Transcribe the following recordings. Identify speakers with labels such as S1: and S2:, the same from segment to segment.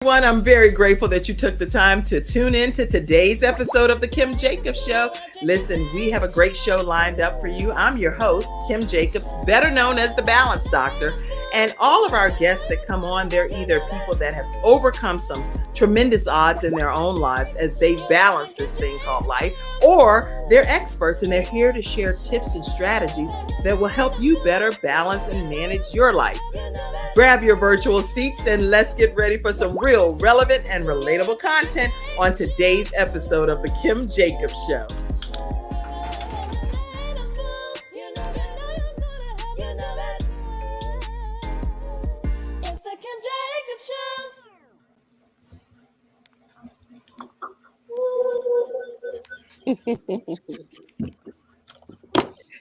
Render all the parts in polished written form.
S1: Everyone, I'm very grateful that you took the time to tune in to today's episode of the Kim Jacobs Show. Listen, we have a great show lined up for you. I'm your host, Kim Jacobs, better known as the Balance Doctor. And all of our guests that come on, they're either people that have overcome some tremendous odds in their own lives as they balance this thing called life, or they're experts and they're here to share tips and strategies that will help you better balance and manage your life. Grab your virtual seats and let's get ready for some real relevant and relatable content on today's episode of the Kim Jacobs Show.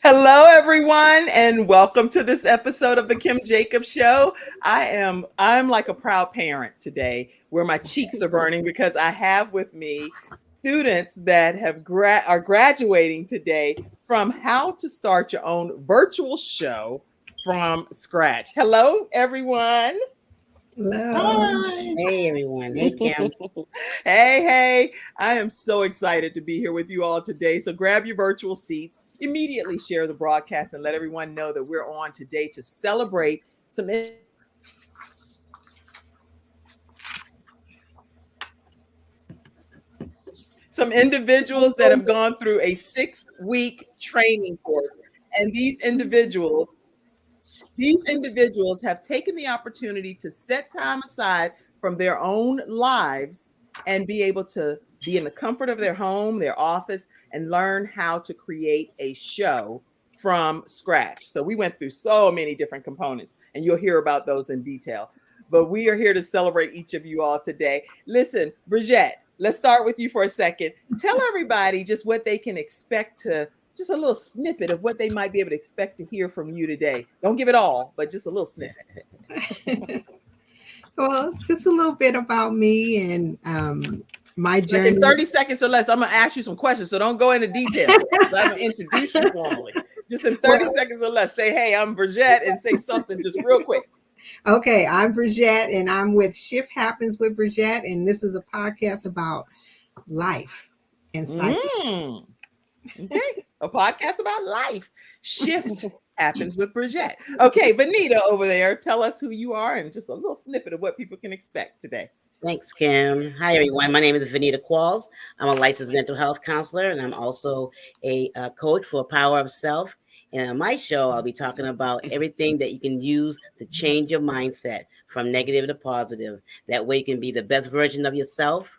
S1: Hello, everyone, and welcome to this episode of the Kim Jacobs Show. I'm like a proud parent today, where my cheeks are burning because I have with me students that are graduating today from How to Start Your Own Virtual Show from Scratch. Hello, everyone.
S2: Hello.
S3: Hi. Hey, everyone. Hey, Kim.
S1: Hey. I am so excited to be here with you all today. So grab your virtual seats, immediately share the broadcast, and let everyone know that we're on today to celebrate some individuals that have gone through a 6-week training course. And these individuals have taken the opportunity to set time aside from their own lives and be able to be in the comfort of their home, their office, and learn how to create a show from scratch. So we went through so many different components, and you'll hear about those in detail. But we are here to celebrate each of you all today. Listen, Bridget, let's start with you for a second. Tell everybody just what they can expect just a little snippet of what they might be able to expect to hear from you today. Don't give it all, but just a little snippet.
S2: Well, just a little bit about me and my journey.
S1: Like in 30 seconds or less, I'm going to ask you some questions, so don't go into details. I'm going to introduce you formally. Just in 30 seconds or less, say, hey, I'm Bridget, and say something just real quick.
S2: Okay, I'm Bridget, and I'm with Shift Happens with Bridget, and this is a podcast about life and psychology.
S1: Okay, a podcast about life. Shift Happens with Bridget. Okay, Vanita over there, tell us who you are and just a little snippet of what people can expect today.
S3: Thanks, Kim. Hi, everyone. My name is Vanita Qualls. I'm a licensed mental health counselor, and I'm also a coach for Power of Self. And on my show, I'll be talking about everything that you can use to change your mindset from negative to positive. That way you can be the best version of yourself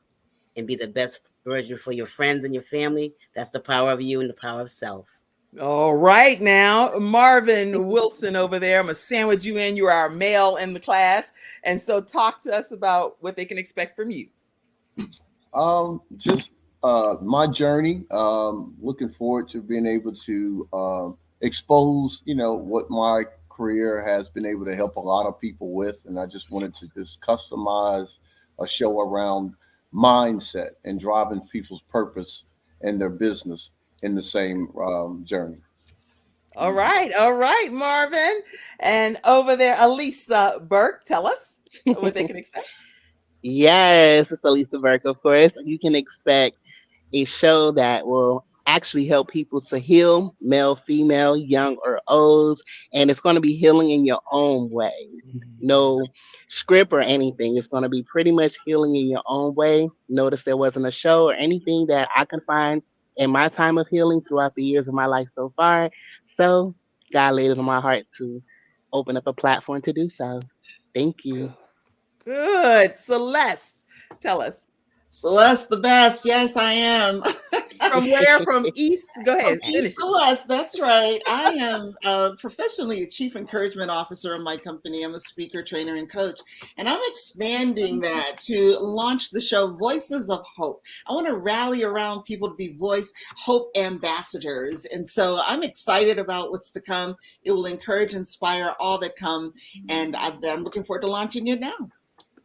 S3: and be the best version for your friends and your family. That's the power of you and the power of self.
S1: All right, now, Marvin Wilson over there, I'm going to sandwich you in. You are our male in the class. And so talk to us about what they can expect from you.
S4: Just my journey. Looking forward to being able to expose, what my career has been able to help a lot of people with. And I just wanted to just customize a show around mindset and driving people's purpose and their business in the same journey.
S1: All right, Marvin. And over there, Elisa Burke, tell us what they can expect.
S5: Yes, it's Elisa Burke, of course. You can expect a show that will actually help people to heal, male, female, young or old, and it's going to be healing in your own way. No script or anything. It's going to be pretty much healing in your own way. Notice there wasn't a show or anything that I could find in my time of healing throughout the years of my life so far. So God laid it on my heart to open up a platform to do so. Thank you.
S1: Good. Celeste, tell us.
S6: Celeste, the best. Yes, I am.
S1: From where? From East? Go ahead.
S6: East to West. That's right. I am professionally a chief encouragement officer in my company. I'm a speaker, trainer, and coach. And I'm expanding that to launch the show Voices of Hope. I want to rally around people to be voice hope ambassadors. And so I'm excited about what's to come. It will encourage, inspire all that come. And I'm looking forward to launching it now.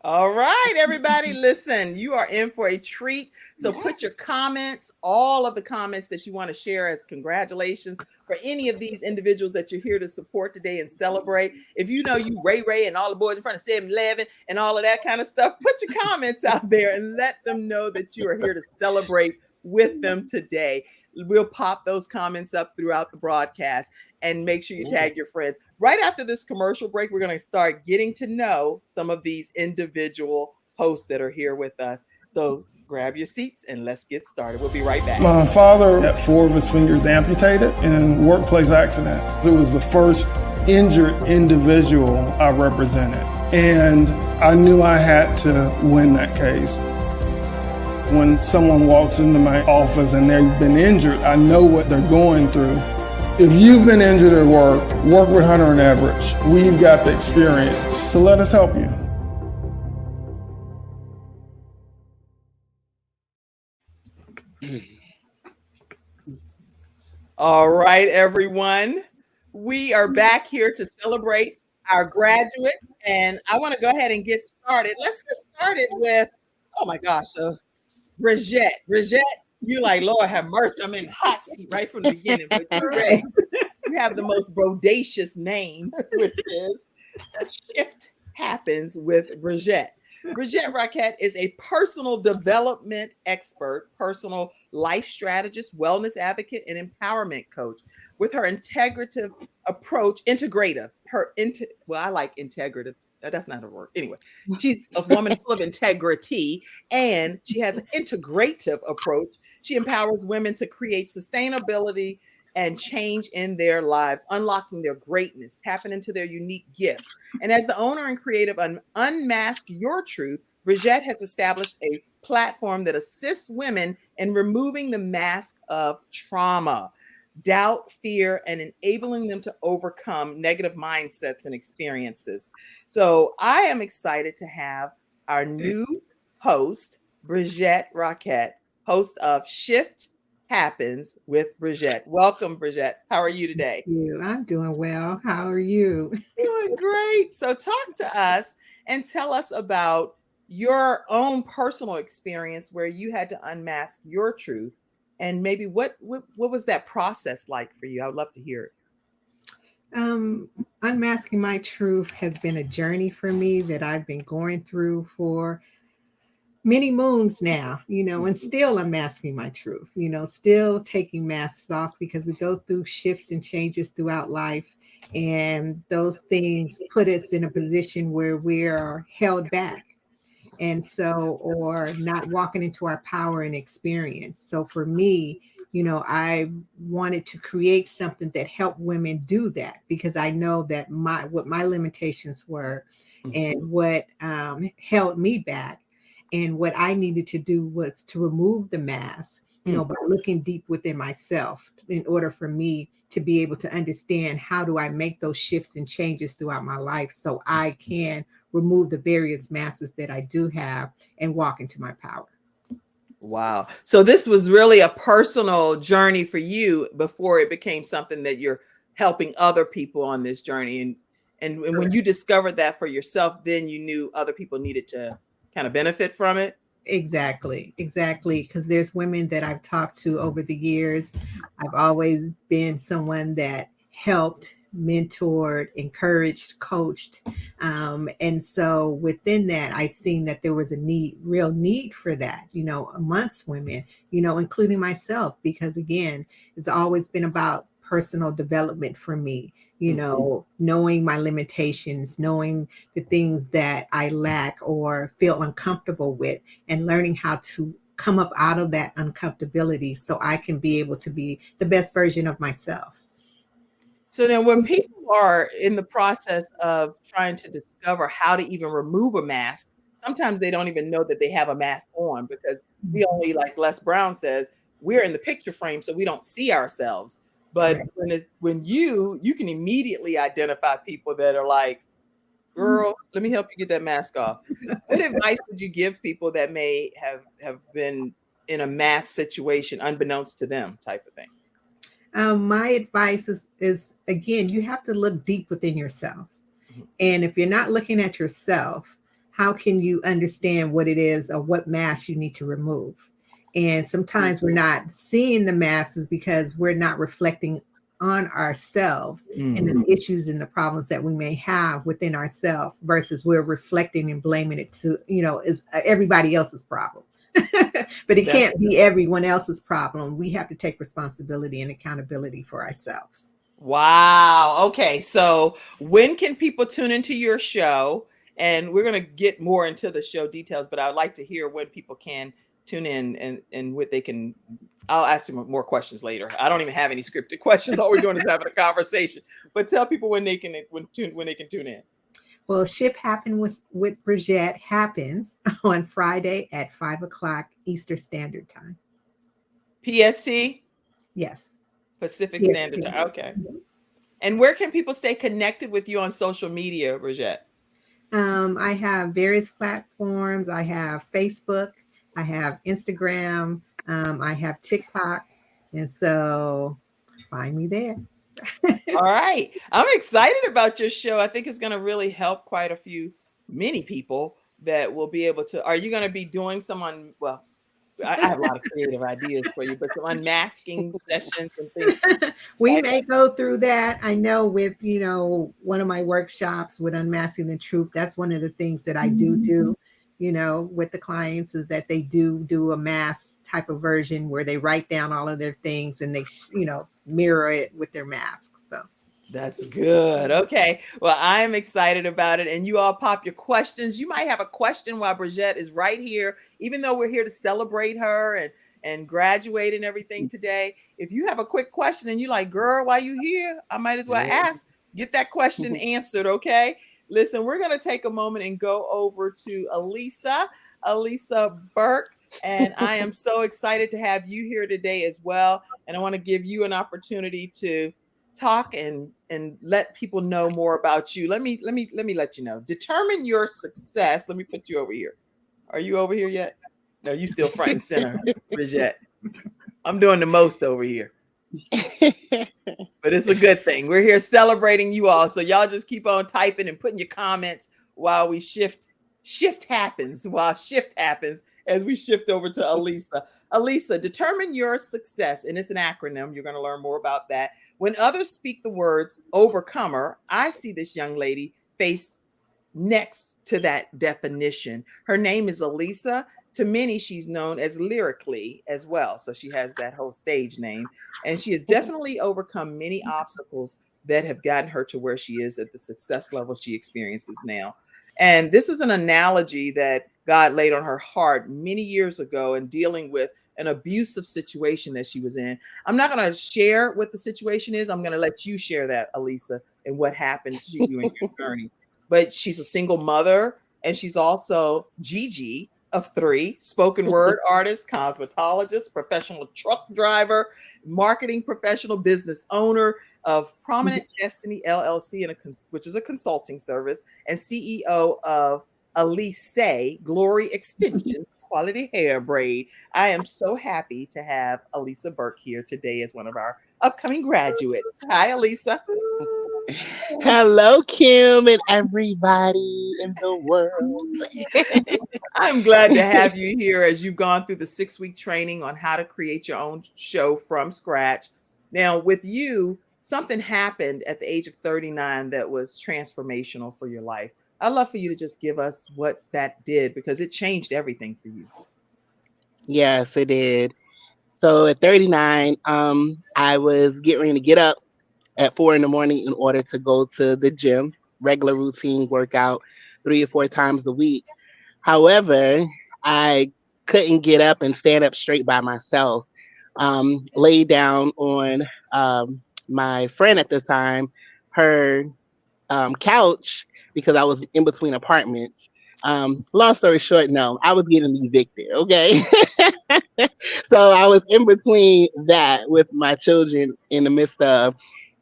S1: All right, everybody, listen, you are in for a treat. So put your comments, all of the comments that you want to share as congratulations for any of these individuals that you're here to support today and celebrate. If you know you Ray and all the boys in front of 7-Eleven and all of that kind of stuff, put your comments out there and let them know that you are here to celebrate with them today. We'll pop those comments up throughout the broadcast and make sure you tag your friends. Right after this commercial break, we're going to start getting to know some of these individual hosts that are here with us. So grab your seats and let's get started. We'll be right back.
S7: My father had 4 of his fingers amputated in a workplace accident. It was the first injured individual I represented, and I knew I had to win that case. When someone walks into my office and they've been injured, I know what they're going through. If you've been injured at work with Hunter and Everett. We've got the experience, so let us help you.
S1: All right, everyone. We are back here to celebrate our graduates, and I want to go ahead and get started. Let's get started with, oh my gosh, Bridgette. Bridgette, you're like, Lord have mercy, I'm in the hot seat right from the beginning, but you're ready. You have the most bodacious name, which is Shift Happens with Bridgette. Bridgette Rockette is a personal development expert, personal life strategist, wellness advocate, and empowerment coach. With her integrative approach, I like integrative. That's not a word. Anyway, she's a woman full of integrity, and she has an integrative approach. She empowers women to create sustainability and change in their lives, unlocking their greatness, tapping into their unique gifts. And as the owner and creative of Unmask Your Truth, Bridgette has established a platform that assists women in removing the mask of trauma, doubt, fear, and enabling them to overcome negative mindsets and experiences. So I am excited to have our new host, Bridgette Rockette, host of Shift Happens with Bridgette. Welcome, Bridgette. How are you today?
S2: I'm doing well. How are you?
S1: Doing great. So talk to us and tell us about your own personal experience where you had to unmask your truth, and maybe what was that process like for you? I would love to hear it.
S2: Unmasking my truth has been a journey for me that I've been going through for many moons now, and still unmasking my truth, still taking masks off, because we go through shifts and changes throughout life. And those things put us in a position where we are held back. And so, or not walking into our power and experience. So for me, I wanted to create something that helped women do that, because I know that what my limitations were and what held me back. And what I needed to do was to remove the mask, by looking deep within myself in order for me to be able to understand how do I make those shifts and changes throughout my life so I can remove the various masks that I do have and walk into my power.
S1: Wow. So this was really a personal journey for you before it became something that you're helping other people on this journey. And when you discovered that for yourself, then you knew other people needed to kind of benefit from it.
S2: Exactly. Because there's women that I've talked to over the years. I've always been someone that helped, mentored, encouraged, coached. And so within that, I seen that there was a real need for that, amongst women, including myself, because again, it's always been about personal development for me, knowing my limitations, knowing the things that I lack or feel uncomfortable with, and learning how to come up out of that uncomfortability so I can be able to be the best version of myself.
S1: So then when people are in the process of trying to discover how to even remove a mask, sometimes they don't even know that they have a mask on, because we only, like Les Brown says, we're in the picture frame, so we don't see ourselves. But when you can immediately identify people that are like, girl, let me help you get that mask off. What advice would you give people that may have been in a mask situation unbeknownst to them, type of thing?
S2: My advice is, again, you have to look deep within yourself. And if you're not looking at yourself, how can you understand what it is or what mask you need to remove? And sometimes we're not seeing the masks because we're not reflecting on ourselves and the issues and the problems that we may have within ourselves versus we're reflecting and blaming it to, is everybody else's problem. But it can't be everyone else's problem. We have to take responsibility and accountability for ourselves.
S1: Wow. Okay. So when can people tune into your show? And we're going to get more into the show details, but I'd like to hear when people can tune in and what they can. I'll ask you more questions later. I don't even have any scripted questions. All we're doing is having a conversation. But tell people when they can tune in.
S2: Well, Shift Happen with Bridgette happens on Friday at 5:00 Eastern Standard Time.
S1: PST?
S2: Yes.
S1: Pacific
S2: PST.
S1: Standard Time. Okay. And where can people stay connected with you on social media, Bridgette?
S2: I have various platforms. I have Facebook. I have Instagram. I have TikTok. And so find me there.
S1: All right. I'm excited about your show. I think it's going to really help many people that will be able to. Are you going to be doing I have a lot of creative ideas for you, but some unmasking sessions and things.
S2: We may go through that. I know with, one of my workshops with Unmasking the Truth, that's one of the things that I do, with the clients is that they do a mask type of version where they write down all of their things and they, mirror it with their masks. So.
S1: That's good. Okay. Well, I'm excited about it. And you all pop your questions. You might have a question while Bridgette is right here, even though we're here to celebrate her and graduate and everything today. If you have a quick question and you're like, girl, why you here? I might as well ask. Get that question answered. Okay. Listen, we're going to take a moment and go over to Elisa Burke. And I am so excited to have you here today as well. And I want to give you an opportunity to talk and let people know more about you. Let me let you know. Determine your success. Let me put you over here. Are you over here yet? No, you still front and center, Bridgette. I'm doing the most over here. But it's a good thing. We're here celebrating you all. So y'all just keep on typing and putting your comments while we shift happens as we shift over to Elisa. Elisa, determine your success. And it's an acronym. You're going to learn more about that. When others speak the words overcomer, I see this young lady face next to that definition. Her name is Elisa. To many, she's known as Lyrically as well. So she has that whole stage name. And she has definitely overcome many obstacles that have gotten her to where she is at the success level she experiences now. And this is an analogy that God laid on her heart many years ago in dealing with an abusive situation that she was in. I'm not going to share what the situation is. I'm going to let you share that, Elisa, and what happened to you in your journey. But she's a single mother, and she's also Gigi of 3, spoken word artist, cosmetologist, professional truck driver, marketing professional, business owner of Prominent Destiny LLC, which is a consulting service, and CEO of Elise Glory Extensions Quality Hair Braid. I am so happy to have Elisa Burke here today as one of our upcoming graduates. Hi, Elisa.
S5: Hello, Kim, and everybody in the world.
S1: I'm glad to have you here as you've gone through the 6-week training on how to create your own show from scratch. Now, with you, something happened at the age of 39 that was transformational for your life. I'd love for you to just give us what that did, because it changed everything for you.
S5: Yes, it did. So at 39, I was getting ready to get up at 4 a.m. in order to go to the gym, regular routine workout 3 or 4 times a week. However, I couldn't get up and stand up straight by myself. Laid down on my friend at the time, her couch, because I was in between apartments. Long story short, no, I was getting evicted. Okay. So I was in between that with my children in the midst of,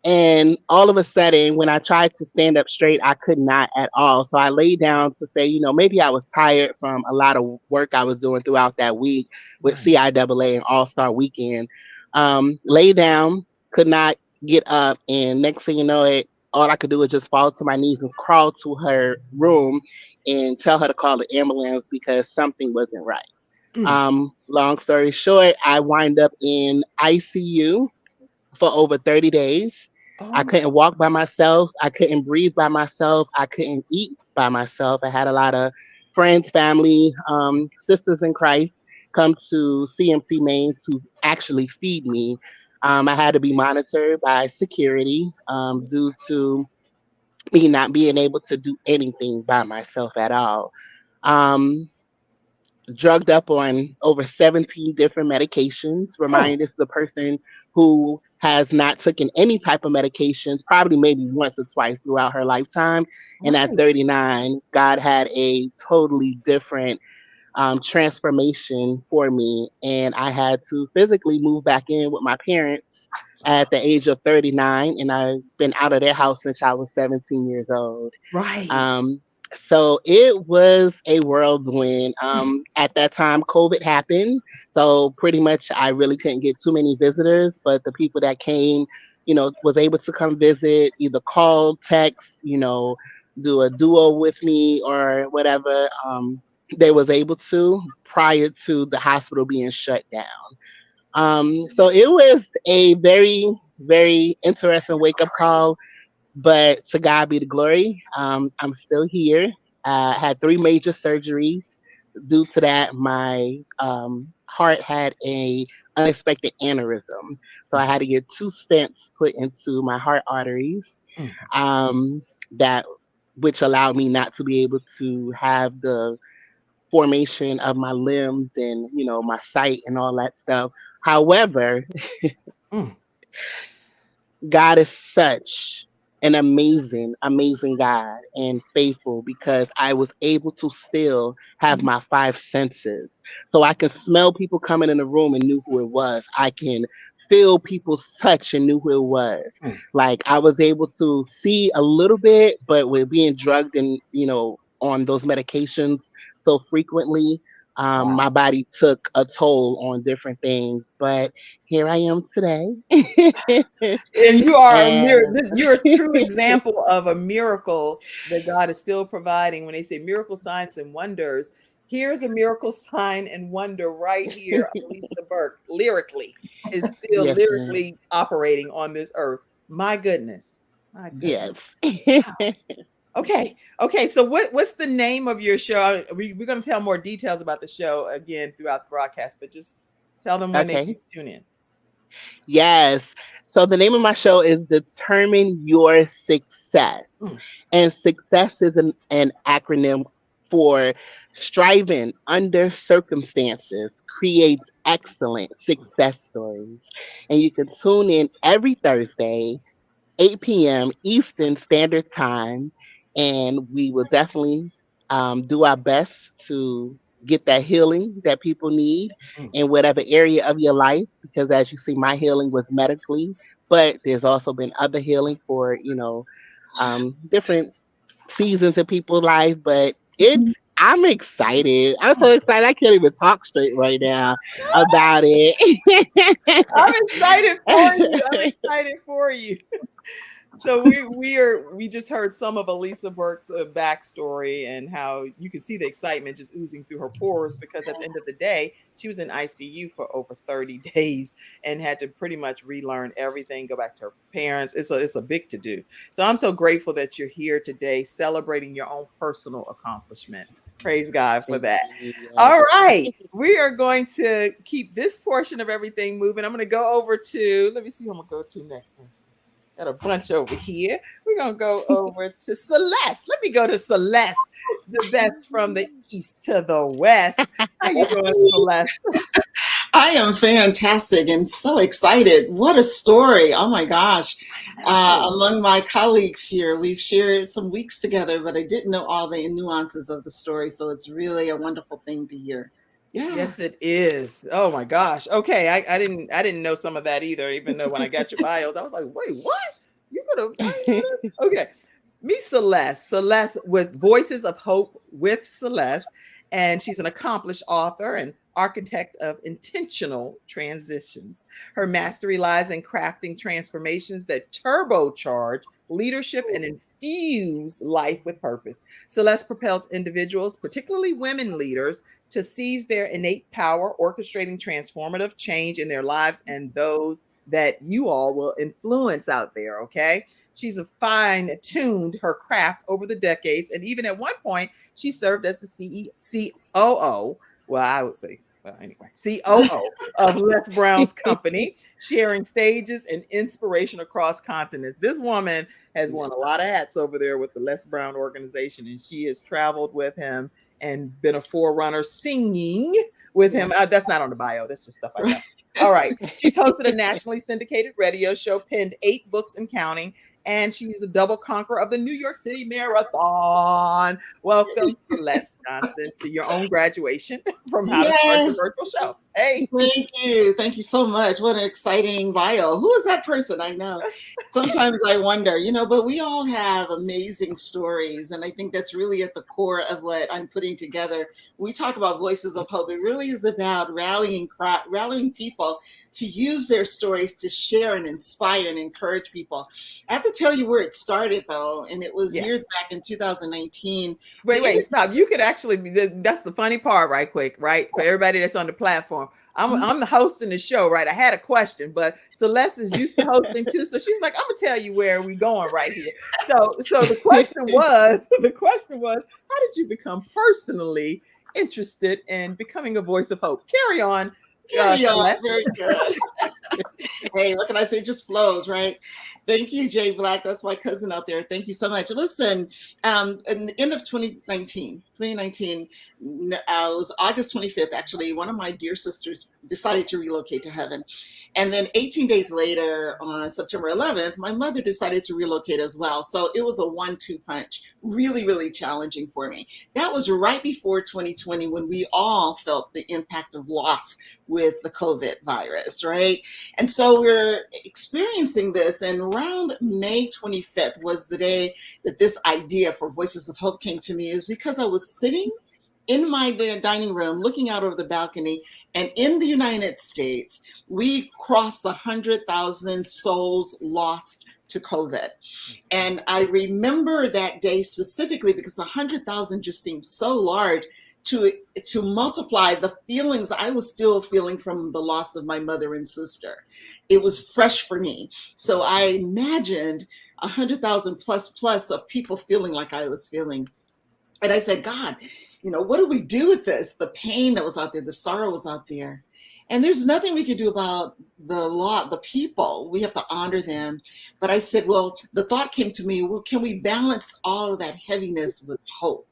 S5: and all of a sudden, when I tried to stand up straight, I could not at all. So I laid down to say, maybe I was tired from a lot of work I was doing throughout that week with CIAA and All-Star Weekend. Lay down, could not get up. And next thing you know, all I could do was just fall to my knees and crawl to her room and tell her to call the ambulance because something wasn't right.
S2: Mm.
S5: Long story short, I wind up in ICU for over 30 days. I
S1: Oh my.
S5: couldn't walk by myself. I couldn't breathe by myself. I couldn't eat by myself. I had a lot of friends, family, sisters in Christ come to CMC Maine to actually feed me. I had to be monitored by security due to me not being able to do anything by myself at all. Um, Drugged up on over 17 different medications.
S1: Oh,
S5: Remind this is a person who has not taken any type of medications, probably maybe once or twice throughout her lifetime. And at
S1: right.
S5: 39, God had a totally different transformation for me. And I had to physically move back in with my parents at the age of 39. And I've been out of their house since I was 17 years old.
S1: Right.
S5: Um, so it was a whirlwind. At that time, COVID happened. So pretty much I really couldn't get too many visitors, but the people that came, was able to come visit, either call, text, do a duo with me or whatever. They was able to prior to the hospital being shut down. So it was a very, very interesting wake up call, but to God be the glory. I'm still here. Had three major surgeries. Due to that, my heart had a unexpected aneurysm, so I had to get two stents put into my heart arteries.
S1: Mm.
S5: Um, that which allowed me not to be able to have the formation of my limbs and my sight and all that stuff. However,
S1: Mm.
S5: God is such an amazing, amazing God and faithful because I was able to still have my five senses. So I can smell people coming in the room and knew who it was. I can feel people's touch and knew who it was.
S1: Mm.
S5: Like I was able to see a little bit, but with being drugged and, on those medications so frequently, my body took a toll on different things. But here I am today.
S1: And you are a
S5: And
S1: you're a true example of a miracle that God is still providing. When they say miracle signs and wonders, here's a miracle sign and wonder right here. Lisa Burke lyrically is still
S5: yes, ma'am.
S1: lyrically operating on this earth. My goodness. My goodness.
S5: Yes.
S1: Okay. Okay. So what's the name of your show? We're going to tell more details about the show again throughout the broadcast, but just tell them when they can
S5: Okay.
S1: tune in.
S5: Yes. So the name of my show is Determine Your Success.
S1: Mm.
S5: And success is an acronym for striving under circumstances creates excellent success stories. And you can tune in every Thursday 8 p.m. Eastern Standard Time, and we will definitely do our best to get that healing that people need
S1: Mm.
S5: in whatever area of your life. Because as you see, my healing was medically, but there's also been other healing for different seasons of people's life. But I'm excited. I'm so excited. I can't even talk straight right now about it.
S1: I'm excited for you. I'm excited for you. So we just heard some of Elisa Burke's backstory and how you can see the excitement just oozing through her pores because at the end of the day, she was in ICU for over 30 days and had to pretty much relearn everything, go back to her parents. It's a big to do. So I'm so grateful that you're here today celebrating your own personal accomplishment. Praise God for
S5: Thank
S1: that.
S5: you.
S1: All right. We are going to keep this portion of everything moving. I'm going to go over to, let me see who I'm going to go to next. Got a bunch over here. We're going to go over to Celeste. Let me go to Celeste, the best from the east to the west. How you doing, Celeste?
S6: I am fantastic and so excited. What a story. Oh my gosh. Among my colleagues here, we've shared some weeks together, but I didn't know all the nuances of the story. So it's really a wonderful thing to hear. Yeah.
S1: Yes, it is. Oh my gosh. Okay. I didn't know some of that either, even though when I got your bios, I was like, wait, what? You could have. Okay. Meet Celeste. Celeste with Voices of Hope with Celeste. And she's an accomplished author and architect of intentional transitions. Her mastery lies in crafting transformations that turbocharge leadership and infuse life with purpose. Celeste propels individuals, particularly women leaders, to seize their innate power, orchestrating transformative change in their lives and those that you all will influence out there. Okay. She's fine-tuned her craft over the decades. And even at one point, she served as the COO. Well, I would say, well, anyway, COO of Les Brown's company, sharing stages and inspiration across continents. This woman has worn a lot of hats over there with the Les Brown organization, and she has traveled with him and been a forerunner singing with him. That's not on the bio. That's just stuff I know. All right. She's hosted a nationally syndicated radio show, penned 8 books and counting, and she's a double conqueror of the New York City Marathon. Welcome, Celeste Johnson, to your own graduation from How to Start Your Virtual Show. Hey.
S6: Thank you. Thank you so much. What an exciting bio. Who is that person? I know. Sometimes I wonder, but we all have amazing stories. And I think that's really at the core of what I'm putting together. When we talk about Voices of Hope, it really is about rallying people to use their stories to share and inspire and encourage people. I have to tell you where it started, though, and it was years back in 2019.
S1: Wait, stop. You could actually, that's the funny part right quick, right? For everybody that's on the platform. I'm the hosting the show, right? I had a question, but Celeste is used to hosting too. So she was like, I'm gonna tell you where we're going right here. So the question was, how did you become personally interested in becoming a voice of hope? Carry on.
S6: Very good. Hey, what can I say? It just flows, right? Thank you, Jay Black. That's my cousin out there. Thank you so much. Listen, in the end of 2019, it was August 25th, actually, one of my dear sisters decided to relocate to heaven. And then 18 days later, on September 11th, my mother decided to relocate as well. So it was a 1-2 punch, really, really challenging for me. That was right before 2020, when we all felt the impact of loss with the COVID virus, right? And so we're experiencing this, and around May 25th was the day that this idea for Voices of Hope came to me. It was because I was sitting in my dining room looking out over the balcony, and in the United States, we crossed the 100,000 souls lost to COVID. And I remember that day specifically because 100,000 just seemed so large to multiply the feelings I was still feeling from the loss of my mother and sister. It was fresh for me. So I imagined 100,000 plus of people feeling like I was feeling. And I said, God, what do we do with this? The pain that was out there, the sorrow was out there. And there's nothing we can do about the people. We have to honor them. But I said, well, the thought came to me, well, can we balance all of that heaviness with hope?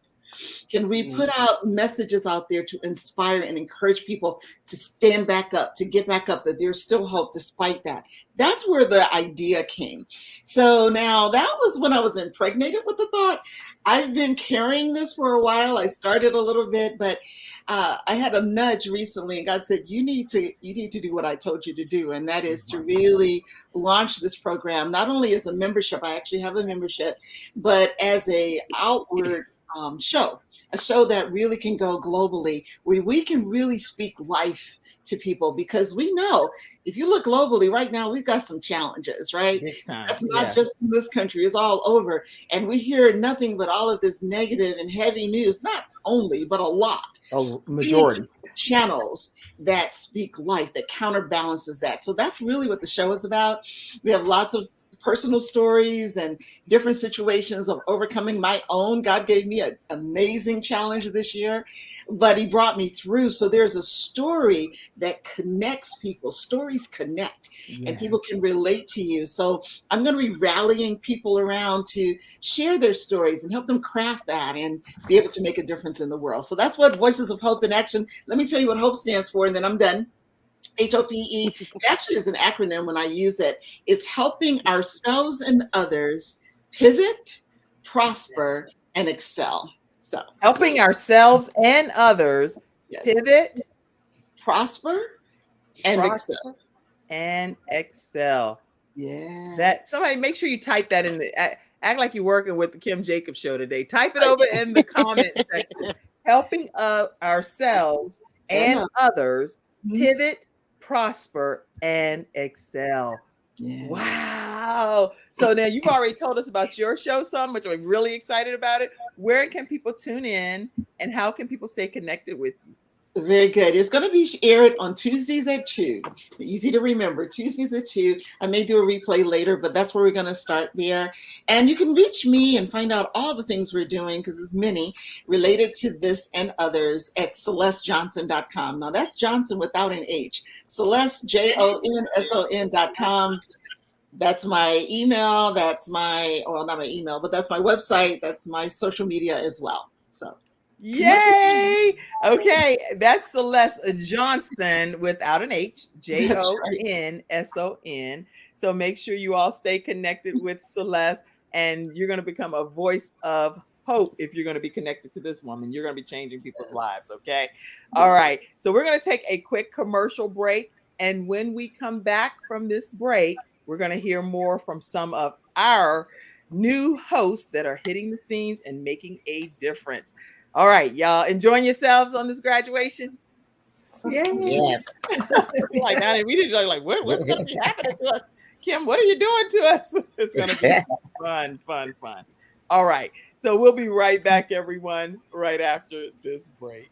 S6: Can we put out messages out there to inspire and encourage people to stand back up, to get back up, that there's still hope despite that? That's where the idea came. So now that was when I was impregnated with the thought. I've been carrying this for a while. I started a little bit, but I had a nudge recently, and God said, you need to do what I told you to do. And that is to really launch this program, not only as a membership, I actually have a membership, but as a outward a show that really can go globally, where we can really speak life to people, because we know if you look globally right now, we've got some challenges, right? That's not just in this country, it's all over. And we hear nothing but all of this negative and heavy news, not only, but a lot.
S1: A majority.
S6: Channels that speak life, that counterbalances that. So that's really what the show is about. We have lots of personal stories and different situations of overcoming my own. God gave me an amazing challenge this year, but he brought me through. So there's a story that connects people. Stories connect, and people can relate to you. So I'm going to be rallying people around to share their stories and help them craft that and be able to make a difference in the world. So that's what Voices of Hope in Action. Let me tell you what HOPE stands for, and then I'm done. HOPE actually is an acronym when I use it. It's helping ourselves and others pivot, prosper, and excel. So
S1: helping ourselves and others pivot,
S6: prosper, and excel.
S1: And excel.
S6: Yeah.
S1: That somebody make sure you type that in the act like you're working with the Kim Jacobs show today. Type it over in the comment section. Helping ourselves and others
S6: Mhm.
S1: pivot, prosper, and excel.
S6: Yes.
S1: Wow. So now you've already told us about your show some, which I'm really excited about it. Where can people tune in and how can people stay connected with you?
S6: Very good. It's going to be aired on Tuesdays at 2. Easy to remember. Tuesdays at 2. I may do a replay later, but that's where we're going to start there. And you can reach me and find out all the things we're doing, because there's many related to this and others, at CelesteJohnson.com. Now that's Johnson without an H. Celeste, JONSON.com. That's my email. That's my, well, not my email, but that's my website. That's my social media as well. So.
S1: Yay! Okay, that's Celeste Johnson without an H, JONSON. So make sure you all stay connected with Celeste, and you're going to become a voice of hope if you're going to be connected to this woman. You're going to be changing people's lives, okay? All right, so we're going to take a quick commercial break, and when we come back from this break, we're going to hear more from some of our new hosts that are hitting the scenes and making a difference. All right, y'all enjoying yourselves on this graduation?
S3: Yes.
S1: Like, I mean, we didn't like what's going to be happening to us? Kim, what are you doing to us? It's going to be fun. All right, so we'll be right back, everyone, right after this break.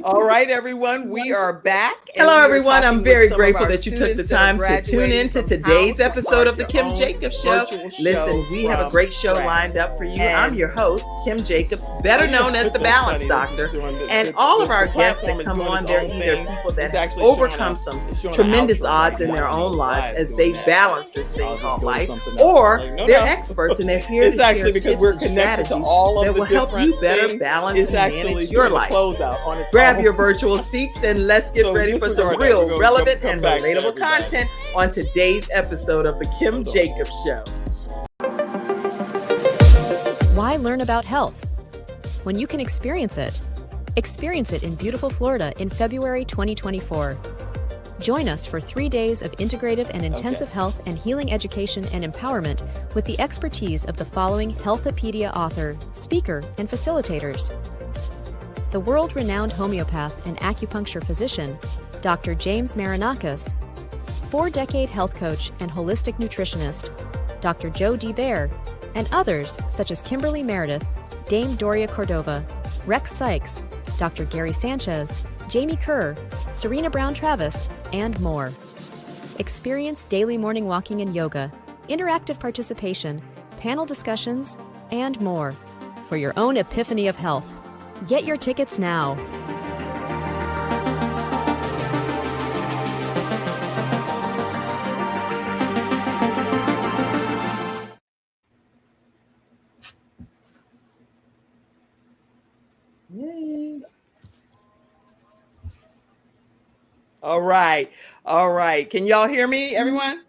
S1: All right, everyone, we are back. Hello, everyone. I'm very grateful that you took the time to tune in to today's episode of the Kim Jacobs Show. Listen, we have a great show lined up for you. I'm your host, Kim Jacobs, better known as the Balance Doctor. And all of our guests that come on, they're either people that have overcome some tremendous odds in their own lives as they balance this thing called life, or they're experts and they're here to share tips and strategies that will help you better balance and manage your life. Grab your virtual seats and let's get ready for some real relevant and relatable content on today's episode of the Kim Jacobs Show.
S8: Why learn about health when you can experience it? Experience it in beautiful Florida in February 2024. Join us for 3 days of integrative and intensive health and healing education and empowerment with the expertise of the following Healthopedia author, speaker, and facilitators. The world-renowned homeopath and acupuncture physician, Dr. James Marinakis, 4-decade health coach and holistic nutritionist, Dr. Joe D. Bear, and others such as Kimberly Meredith, Dame Doria Cordova, Rex Sykes, Dr. Gary Sanchez, Jamie Kerr, Serena Brown-Travis, and more. Experience daily morning walking and yoga, interactive participation, panel discussions, and more for your own epiphany of health. Get your tickets now.
S1: Yay. All right. Can y'all hear me, everyone?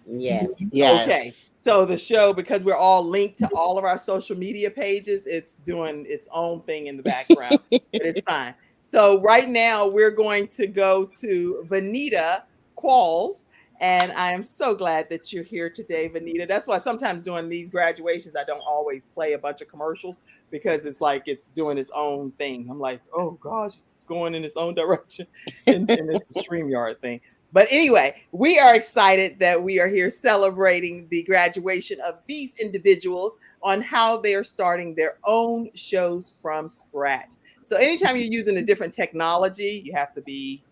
S3: Yes.
S5: Yes.
S1: Okay. So the show, because we're all linked to all of our social media pages, it's doing its own thing in the background, but it's fine. So right now we're going to go to Vanita Qualls, and I am so glad that you're here today, Vanita. That's why sometimes during these graduations, I don't always play a bunch of commercials because it's like it's doing its own thing. I'm like, oh gosh, it's going in its own direction in this StreamYard thing. But anyway, we are excited that we are here celebrating the graduation of these individuals on how they are starting their own shows from scratch. So anytime you're using a different technology, you have to be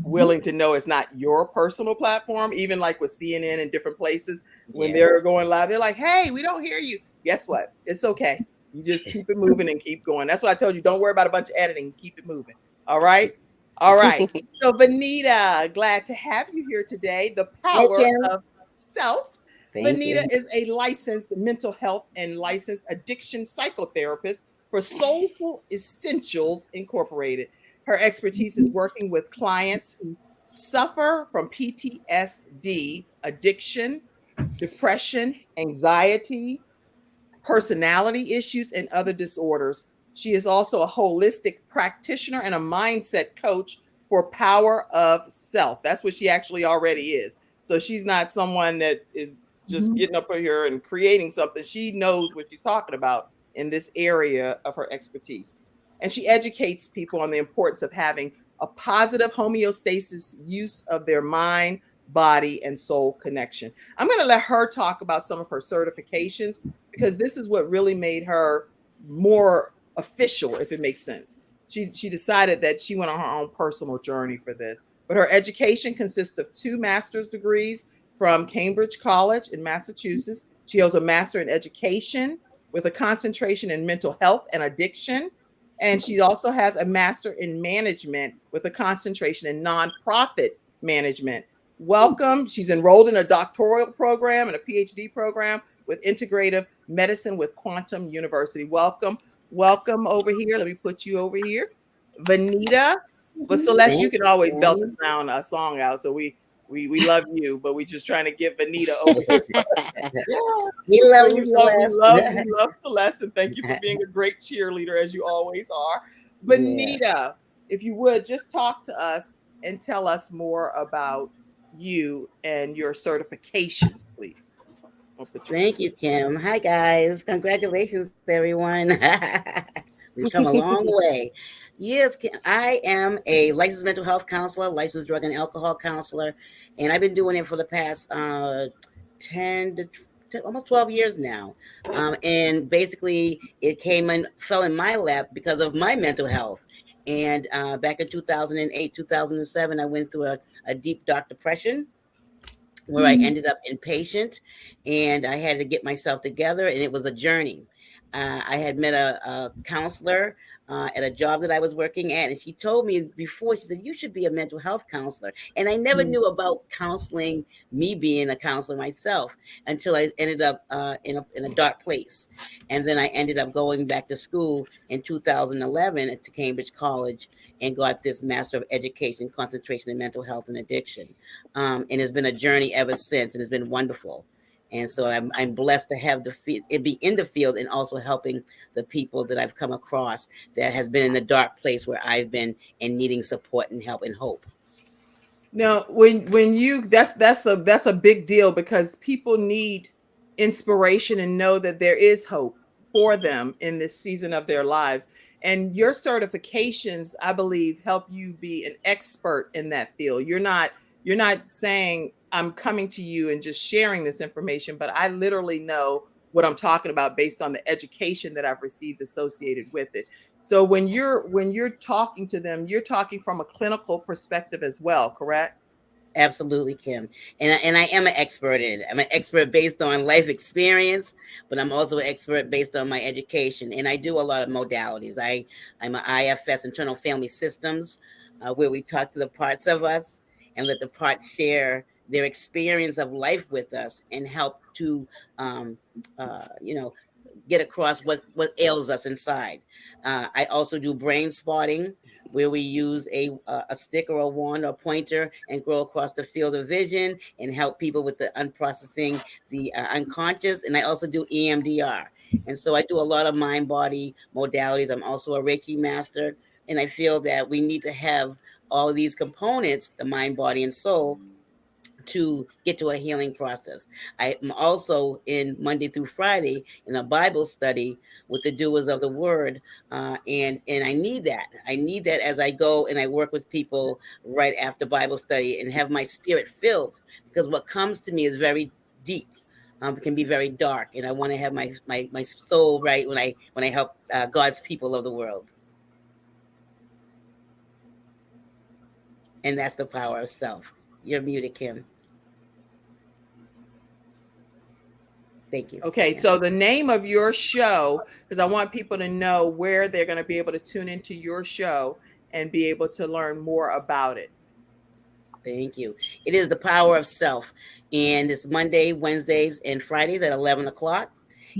S1: willing to know it's not your personal platform. Even like with CNN and different places, when they're going live, they're like, hey, we don't hear you. Guess what? It's okay. You just keep it moving and keep going. That's why I told you, don't worry about a bunch of editing. Keep it moving. All right. All right. So Vanita, glad to have you here today. The power of self.
S3: Thank
S1: Vanita
S3: you.
S1: is a licensed mental health and licensed addiction psychotherapist for Soulful Essentials Incorporated. Her expertise is working with clients who suffer from PTSD, addiction, depression, anxiety, personality issues, and other disorders. She is also a holistic practitioner and a mindset coach for power of self. That's what she actually already is. So she's not someone that is just getting up here and creating something. She knows what she's talking about in this area of her expertise. And she educates people on the importance of having a positive homeostasis use of their mind, body, and soul connection. I'm going to let her talk about some of her certifications because this is what really made her more official, if it makes sense. She decided that she went on her own personal journey for this. But her education consists of 2 master's degrees from Cambridge College in Massachusetts. She holds a master in education with a concentration in mental health and addiction. And she also has a master in management with a concentration in nonprofit management. Welcome. She's enrolled in a doctoral program and a PhD program with integrative medicine with Quantum University. Welcome. Welcome over here. Let me put you over here. Vanita. But Celeste, you can always belt a song out. So we love you, but we just trying to get Vanita over here.
S3: We love you, Celeste.
S1: We love Celeste, and thank you for being a great cheerleader as you always are. Vanita, if you would just talk to us and tell us more about you and your certifications, please.
S3: Thank you, Kim. Hi, guys. Congratulations, everyone. We've come a long way. Yes, I am a licensed mental health counselor, licensed drug and alcohol counselor, and I've been doing it for the past 10 to almost 12 years now. And basically, it fell in my lap because of my mental health. And back in 2008, 2007, I went through a deep, dark depression where I ended up inpatient, and I had to get myself together, and it was a journey. I had met a counselor at a job that I was working at, and she told me before, she said, you should be a mental health counselor. And I never knew about counseling, me being a counselor myself, until I ended up in a dark place. And then I ended up going back to school in 2011 at Cambridge College and got this Master of Education, Concentration in Mental Health and Addiction. And it's been a journey ever since, and it's been wonderful. And so I'm blessed to have it be in the field and also helping the people that I've come across that has been in the dark place where I've been and needing support and help and hope.
S1: Now, when you that's a big deal because people need inspiration and know that there is hope for them in this season of their lives. And your certifications, I believe, help you be an expert in that field. You're not saying I'm coming to you and just sharing this information, but I literally know what I'm talking about based on the education that I've received associated with it. So when you're talking to them, you're talking from a clinical perspective as well, correct?
S3: Absolutely, Kim. And I am an expert in it. I'm an expert based on life experience, but I'm also an expert based on my education. And I do a lot of modalities. I'm an IFS, Internal Family Systems, where we talk to the parts of us and let the parts share their experience of life with us and help to, get across what ails us inside. I also do brain spotting, where we use a stick or a wand or pointer and go across the field of vision and help people with the unprocessing the unconscious. And I also do EMDR. And so I do a lot of mind-body modalities. I'm also a Reiki master. And I feel that we need to have all of these components, the mind, body, and soul, to get to a healing process. I'm also in Monday through Friday in a Bible study with the doers of the word. And I need that. I need that as I go and I work with people right after Bible study and have my spirit filled, because what comes to me is very deep. It can be very dark. And I want to have my soul right when I help God's people of the world. And that's the power of self. You're muted, Kim. Thank you.
S1: Okay, so the name of your show, because I want people to know where they're going to be able to tune into your show and be able to learn more about it.
S3: Thank you. It is the power of self. And it's Monday, Wednesdays, and Fridays at 11 o'clock.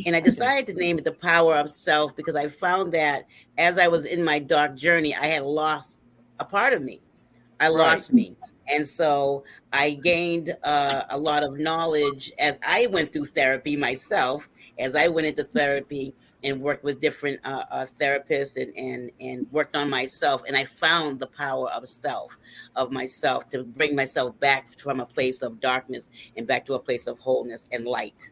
S3: And I decided to name it the power of self because I found that as I was in my dark journey, I had lost a part of me. I lost me. And so I gained a lot of knowledge as I went through therapy myself, as I went into therapy and worked with different therapists and worked on myself. And I found the power of self, of myself, to bring myself back from a place of darkness and back to a place of wholeness and light.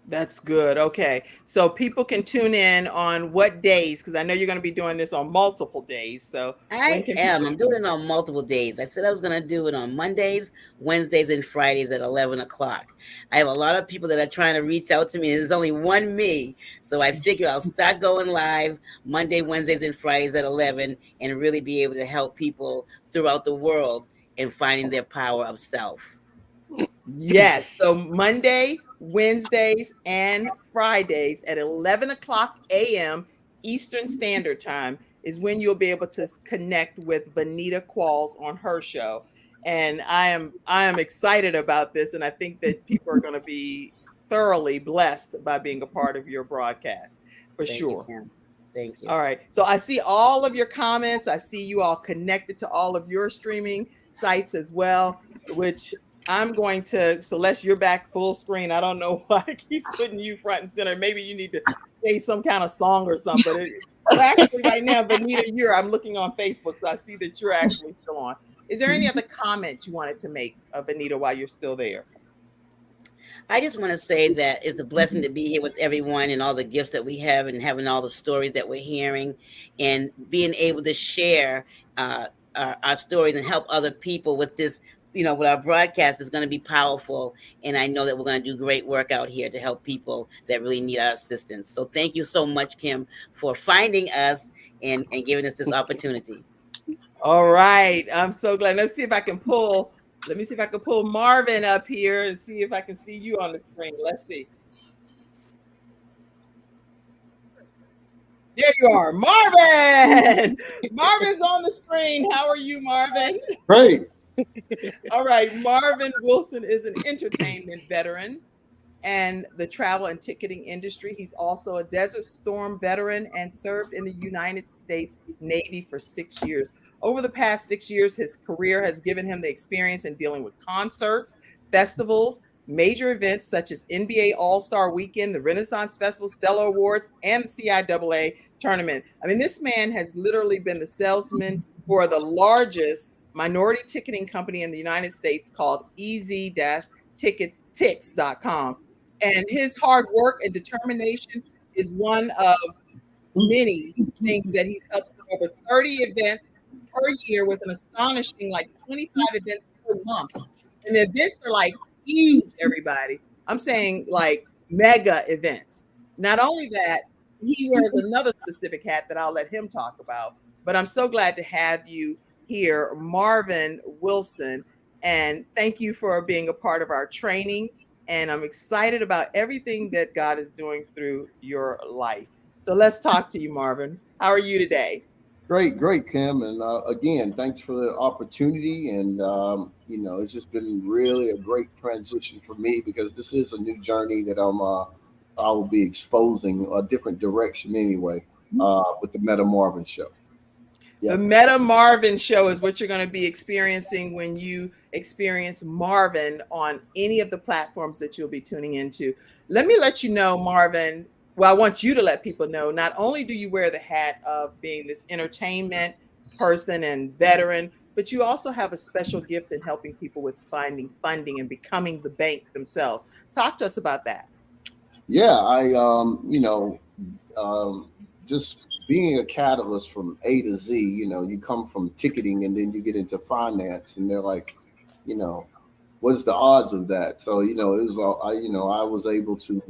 S1: That's good. Okay. So people can tune in on what days? Because I know you're going to be doing this on multiple days. So
S3: I am. I'm doing it on multiple days. I said I was going to do it on Mondays, Wednesdays, and Fridays at 11 o'clock. I have a lot of people that are trying to reach out to me. There's only one me. So I figure I'll start going live Monday, Wednesdays, and Fridays at 11 and really be able to help people throughout the world in finding their power of self.
S1: Yes. So Monday, Wednesdays, and Fridays at 11 o'clock a.m. Eastern Standard Time is when you'll be able to connect with Vanita Qualls on her show. And I am excited about this. And I think that people are going to be thoroughly blessed by being a part of your broadcast for sure.
S3: Thank you.
S1: All right. So I see all of your comments. I see you all connected to all of your streaming sites as well, which I'm going to, Celeste, you're back full screen. I don't know why it keeps putting you front and center. Maybe you need to say some kind of song or something. But actually right now, Vanita, I'm looking on Facebook, so I see that you're actually still on. Is there any other comment you wanted to make, Vanita, while you're still there?
S3: I just want to say that it's a blessing to be here with everyone and all the gifts that we have and having all the stories that we're hearing and being able to share our stories and help other people with this. With our broadcast is going to be powerful. And I know that we're going to do great work out here to help people that really need our assistance. So thank you so much, Kim, for finding us and giving us this opportunity.
S1: All right. I'm so glad. Let me see if I can pull Marvin up here and see if I can see you on the screen. Let's see. There you are, Marvin. Marvin's on the screen. How are you, Marvin?
S4: Great.
S1: All right. Marvin Wilson is an entertainment veteran and the travel and ticketing industry. He's also a Desert Storm veteran and served in the United States Navy for 6 years. Over the past 6 years, his career has given him the experience in dealing with concerts, festivals, major events such as NBA All-Star Weekend, the Renaissance Festival, Stellar Awards, and the CIAA tournament. I mean, this man has literally been the salesman for the largest minority ticketing company in the United States called EZ-Tickets.com. And his hard work and determination is one of many things that he's helped with over 30 events per year with an astonishing 25 events per month. And the events are huge, everybody. I'm saying mega events. Not only that, he wears another specific hat that I'll let him talk about, but I'm so glad to have you here, Marvin Wilson. And thank you for being a part of our training. And I'm excited about everything that God is doing through your life. So let's talk to you, Marvin. How are you today?
S4: Great, Kim. And again, thanks for the opportunity. And, it's just been really a great transition for me because this is a new journey that I will be exposing a different direction anyway with the Meta Marvin Show.
S1: The Meta Marvin Show is what you're going to be experiencing when you experience Marvin on any of the platforms that you'll be tuning into. Let me let you know, Marvin. Well, I want you to let people know, not only do you wear the hat of being this entertainment person and veteran, but you also have a special gift in helping people with finding funding and becoming the bank themselves. Talk to us about that.
S4: Yeah, I, just being a catalyst from A to Z, you come from ticketing and then you get into finance and they're like, what's the odds of that? So, it was, I was able to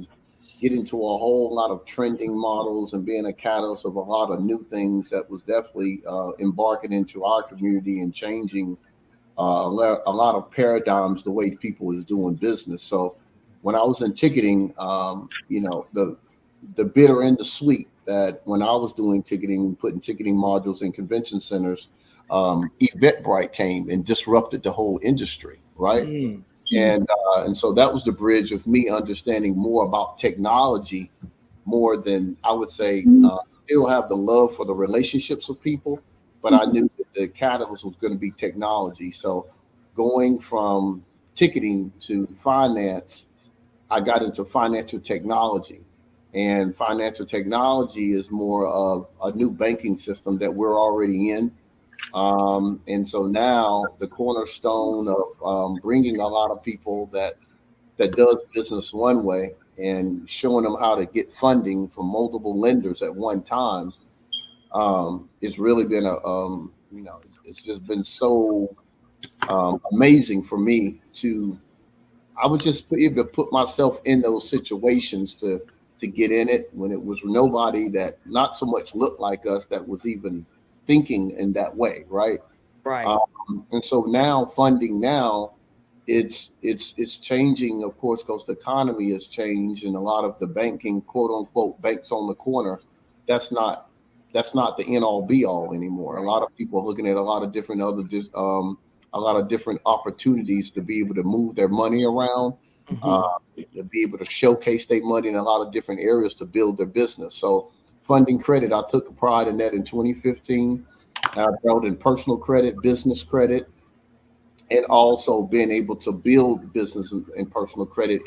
S4: get into a whole lot of trending models and being a catalyst of a lot of new things that was definitely embarking into our community and changing a lot of paradigms, the way people was doing business. So when I was in ticketing, the bitter and the sweet, that when I was doing ticketing, putting ticketing modules in convention centers, Eventbrite came and disrupted the whole industry, right? And so that was the bridge of me understanding more about technology, more than I would say. Still have the love for the relationships of people, but I knew that the catalyst was going to be technology. So going from ticketing to finance, I got into financial technology. And financial technology is more of a new banking system that we're already in. And so now the cornerstone of bringing a lot of people that does business one way and showing them how to get funding from multiple lenders at one time, it's really been it's just been so amazing for me I was just able to put myself in those situations to get in it when it was nobody that not so much looked like us that was even thinking in that way, right?
S1: Right.
S4: And so now funding it's changing, of course, because the economy has changed and a lot of the banking, quote unquote, banks on the corner, that's not the end all be all anymore. A lot of people are looking at a lot of different opportunities to be able to move their money around, to be able to showcase their money in a lot of different areas to build their business. So funding credit, I took a pride in that in 2015. I dealt in personal credit, business credit, and also being able to build business and personal credit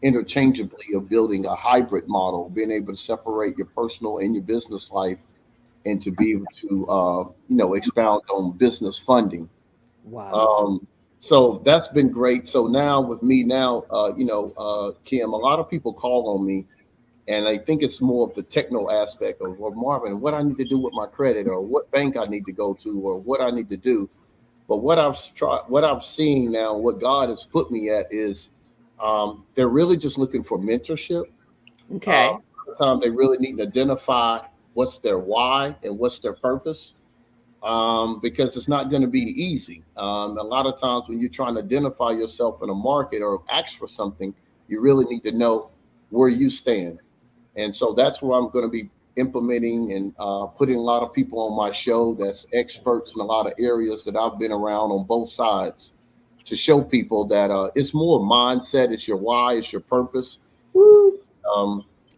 S4: interchangeably of building a hybrid model, being able to separate your personal and your business life and to be able to, expound on business funding.
S1: Wow.
S4: So that's been great. So now with me Kim, a lot of people call on me and I think it's more of the techno aspect of, well, Marvin, what I need to do with my credit or what bank I need to go to or what I need to do. But what I've seen now, what God has put me at is they're really just looking for mentorship.
S1: Okay.
S4: They really need to identify what's their why and what's their purpose, because it's not going to be easy. A lot of times when you're trying to identify yourself in a market or ask for something, you really need to know where you stand. And so that's where I'm going to be implementing and putting a lot of people on my show that's experts in a lot of areas that I've been around on both sides to show people that it's more mindset, it's your why, it's your purpose.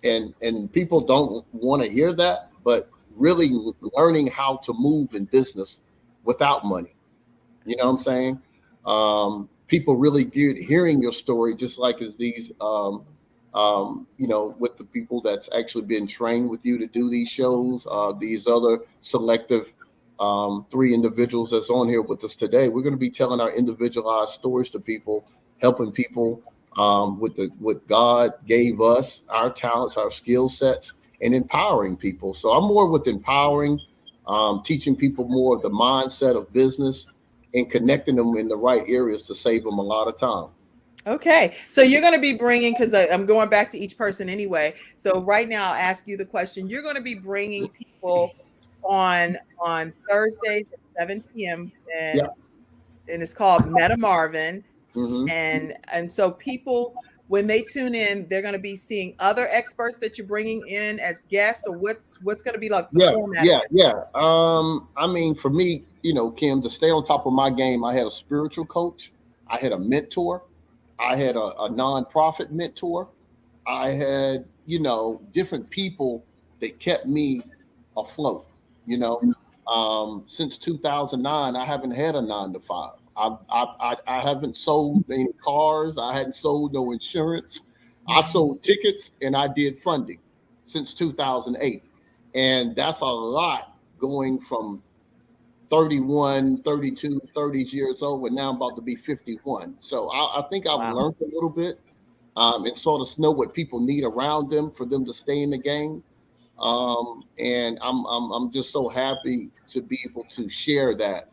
S4: And people don't want to hear that, but really learning how to move in business without money. You know what I'm saying? People really get hearing your story, just like as these with the people that's actually been trained with you to do these shows, these other selective 3 individuals that's on here with us today. We're going to be telling our individualized stories to people, helping people with what God gave us, our talents, our skill sets, and empowering people. So I'm more with empowering, teaching people more of the mindset of business and connecting them in the right areas to save them a lot of time.
S1: Okay, so you're going to be bringing, because I'm going back to each person anyway. So right now, I'll ask you the question. You're going to be bringing people on Thursdays at 7 p.m. and it's called Meta Marvin. And so people, when they tune in, they're going to be seeing other experts that you're bringing in as guests, or what's going to be like the format?
S4: I mean, for me, Kim, to stay on top of my game, I had a spiritual coach, I had a mentor. I had a nonprofit mentor. I had, different people that kept me afloat. Since 2009, I haven't had a 9-to-5. I haven't sold any cars. I hadn't sold no insurance. I sold tickets and I did funding since 2008. And that's a lot going from 31, 32, 30 years old, and now I'm about to be 51. So I think I've learned a little bit and sort of know what people need around them for them to stay in the game. And I'm just so happy to be able to share that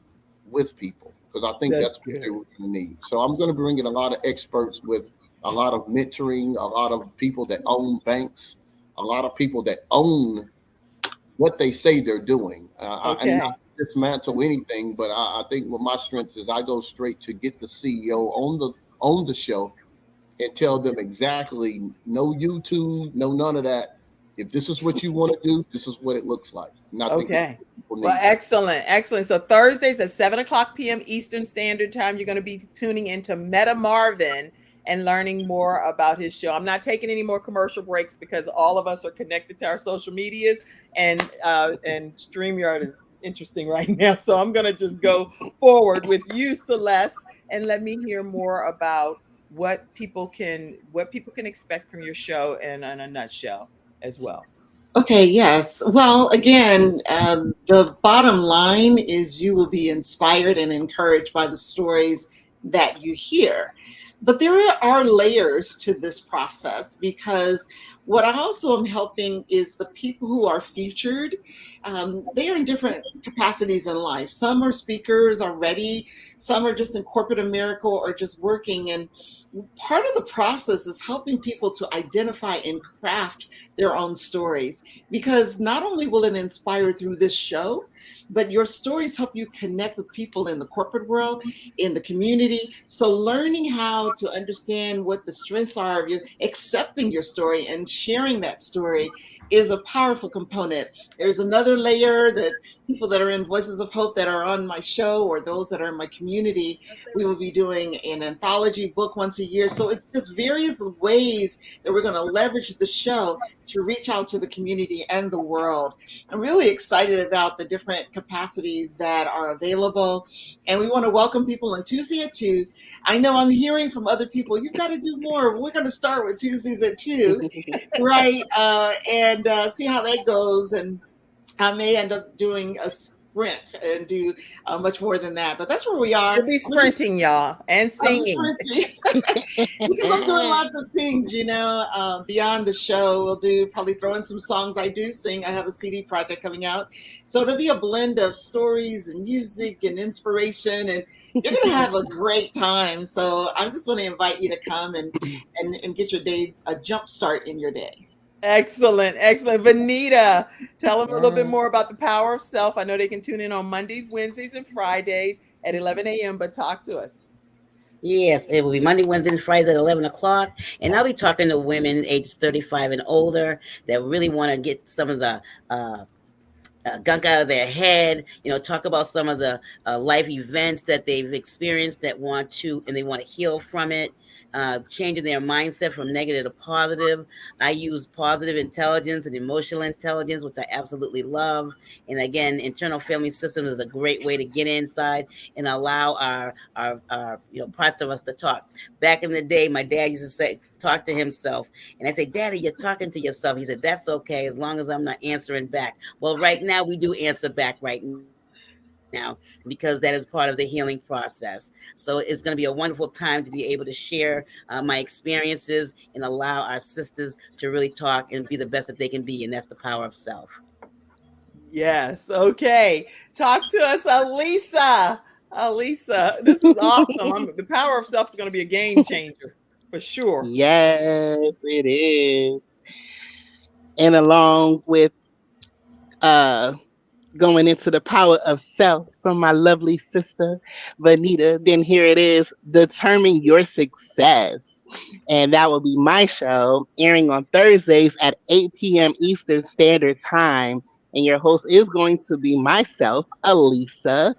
S4: with people, because I think that's what they were going to need. So I'm going to bring in a lot of experts with a lot of mentoring, a lot of people that own banks, a lot of people that own what they say they're doing. I'm not dismantle anything, but I think what my strength is, I go straight to get the CEO on the show and tell them exactly, no YouTube, no none of that. if this is what you want to do, this is what it looks like. And I think that's
S1: Okay.
S4: what people
S1: Well,
S4: need.
S1: excellent, excellent. So Thursdays at 7 o'clock p.m. Eastern Standard Time, you're going to be tuning into Meta Marvin and learning more about his show. I'm not taking any more commercial breaks because all of us are connected to our social medias, and StreamYard is interesting right now. So I'm going to just go forward with you, Celeste, and let me hear more about what people can expect from your show in a nutshell as well.
S6: Okay, yes. Well, again, the bottom line is you will be inspired and encouraged by the stories that you hear. But there are layers to this process because what I also am helping is the people who are featured. They are in different capacities in life. Some are speakers already, some are just in corporate America or just working. And part of the process is helping people to identify and craft their own stories because not only will it inspire through this show, but your stories help you connect with people in the corporate world, in the community. So learning how to understand what the strengths are of you, accepting your story and sharing that story is a powerful component. There's another layer that people that are in Voices of Hope that are on my show or those that are in my community, we will be doing an anthology book once a year. So it's just various ways that we're going to leverage the show to reach out to the community and the world. I'm really excited about the different capacities that are available. And we want to welcome people on Tuesday at 2. I know I'm hearing from other people, you've got to do more. We're going to start with Tuesdays at 2, right? And see how that goes. And I may end up doing a sprint and do much more than that. But that's where we are.
S1: She'll be sprinting, y'all, and
S6: I'm
S1: singing.
S6: sprinting because I'm doing lots of things, beyond the show. We'll probably throw in some songs I do sing. I have a CD project coming out. So it'll be a blend of stories and music and inspiration, and you're going to have a great time. So I just want to invite you to come and get your day, a jump start in your day.
S1: Excellent, excellent. Vanita, tell them a little bit more about the power of self. I know they can tune in on Mondays, Wednesdays, and Fridays at 11 a.m., but talk to us.
S3: Yes, it will be Monday, Wednesday, and Fridays at 11 o'clock. And I'll be talking to women ages 35 and older that really want to get some of the gunk out of their head, talk about some of the life events that they've experienced that they want to heal from it, changing their mindset from negative to positive. I use positive intelligence and emotional intelligence, which I absolutely love. And again, internal family system is a great way to get inside and allow our parts of us to talk. Back in the day, my dad used to say, talk to himself. And I say, Daddy, you're talking to yourself. He said, that's okay, as long as I'm not answering back. Well, right now we do answer back right now because that is part of the healing process. So it's going to be a wonderful time to be able to share my experiences and allow our sisters to really talk and be the best that they can be. And that's the power of self.
S1: Yes. Okay. Talk to us, Alisa. Alisa, this is awesome. The power of self is going to be a game changer for sure.
S5: Yes, it is. And along with uh going into the power of self from my lovely sister Vanita, then here it is, determine your success. And that will be my show airing on Thursdays at 8 p.m. Eastern Standard Time. And your host is going to be myself, Alisa.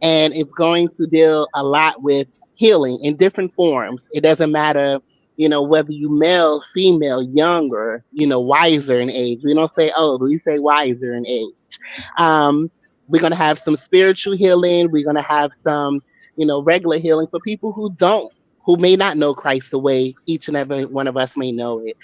S5: And it's going to deal a lot with healing in different forms. It doesn't matter, whether you male, female, younger, wiser in age. We don't say old, we say wiser in age. Um, we're going to have some spiritual healing. We're going to have some, regular healing for people who may not know Christ the way each and every one of us may know it.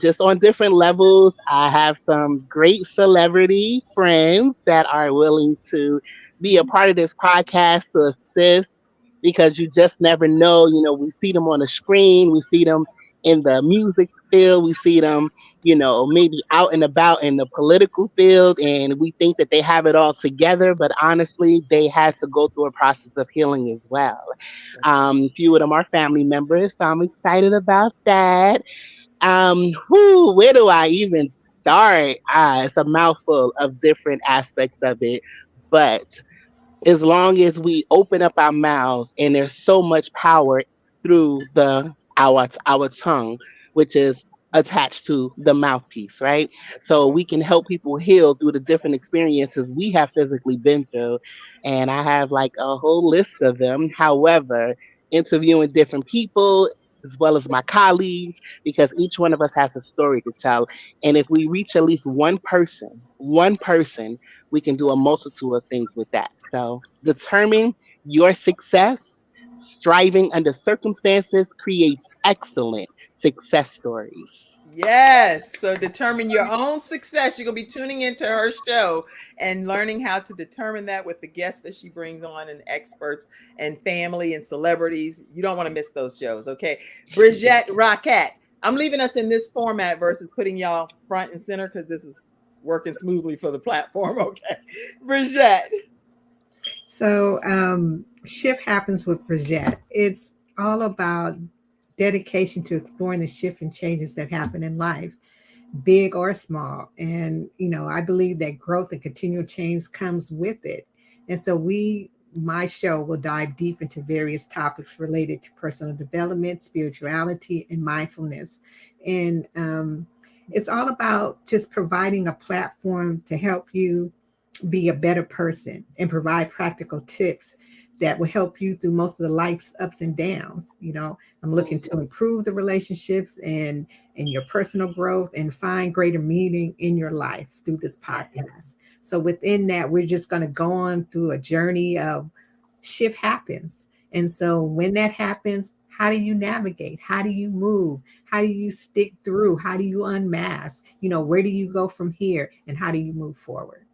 S5: Just on different levels, I have some great celebrity friends that are willing to be a part of this podcast to assist because you just never know. We see them on the screen, we see them in the music field, we see them maybe out and about in the political field, and we think that they have it all together, but honestly, they had to go through a process of healing as well. A few of them are family members, so I'm excited about that. Where do I even start? It's a mouthful of different aspects of it, but as long as we open up our mouths, and there's so much power through our tongue, which is attached to the mouthpiece, right? So we can help people heal through the different experiences we have physically been through. And I have like a whole list of them. However, interviewing different people as well as my colleagues, because each one of us has a story to tell. And if we reach at least one person, we can do a multitude of things with that. So determine your success. Striving under circumstances creates excellent success stories.
S1: Yes. So determine your own success. You're going to be tuning into her show and learning how to determine that with the guests that she brings on and experts and family and celebrities. You don't want to miss those shows. Okay. Bridget Rockette. I'm leaving us in this format versus putting y'all front and center because this is working smoothly for the platform. Okay. Bridget.
S2: So shift happens with Bridget. It's all about dedication to exploring the shift and changes that happen in life, big or small. And, I believe that growth and continual change comes with it. And so my show will dive deep into various topics related to personal development, spirituality, and mindfulness. And it's all about just providing a platform to help you be a better person and provide practical tips that will help you through most of the life's ups and downs. I'm looking to improve the relationships and your personal growth and find greater meaning in your life through this podcast. So within that, we're just going to go on through a journey of shift happens. And so when that happens, how do you navigate? How do you move? How do you stick through? How do you unmask? Where do you go from here? And how do you move forward?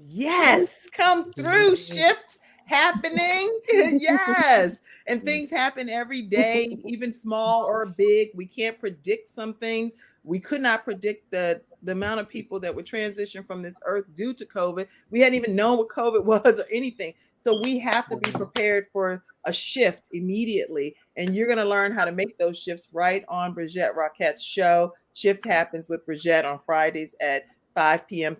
S1: Yes. Come through. Shift happening. Yes. And things happen every day, even small or big. We can't predict some things. We could not predict the amount of people that would transition from this earth due to COVID. We hadn't even known what COVID was or anything. So we have to be prepared for a shift immediately. And you're going to learn how to make those shifts right on Bridget Rockette's show. Shift Happens with Bridget on Fridays at 5 p.m.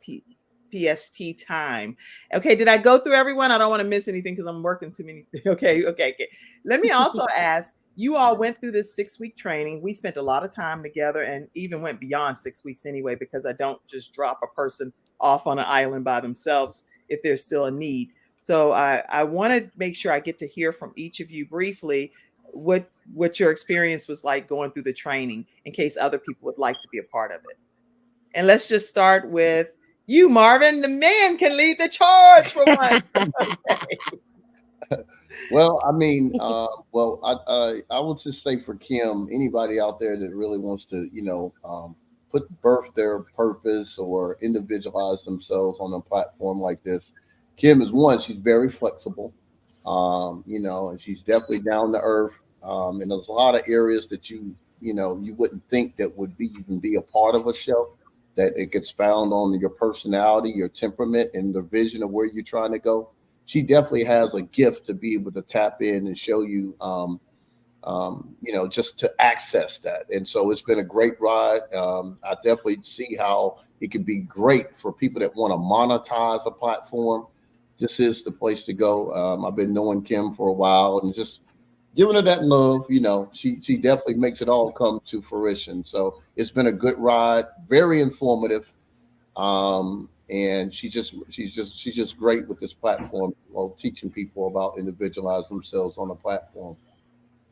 S1: PST time. Okay, did I go through everyone? I don't want to miss anything because I'm working too many. Okay. Let me also ask, you all went through this 6-week training. We spent a lot of time together and even went beyond 6 weeks anyway, because I don't just drop a person off on an island by themselves if there's still a need. So I want to make sure I get to hear from each of you briefly what your experience was like going through the training in case other people would like to be a part of it. And let's just start with you, Marvin. The man can lead the charge for one. Okay.
S4: Well, I mean, I would just say for Kim, anybody out there that really wants to, birth their purpose or individualize themselves on a platform like this, Kim is one. She's very flexible, and she's definitely down to earth. And there's a lot of areas that you wouldn't think that would even be a part of a show, that it gets expound on your personality, your temperament, and the vision of where you're trying to go. She definitely has a gift to be able to tap in and show you, just to access that. And so it's been a great ride. I definitely see how it could be great for people that want to monetize a platform. This is the place to go. I've been knowing Kim for a while and just giving her that love. She definitely makes it all come to fruition. So it's been a good ride, very informative. And she's just great with this platform, teaching people about individualizing themselves on a platform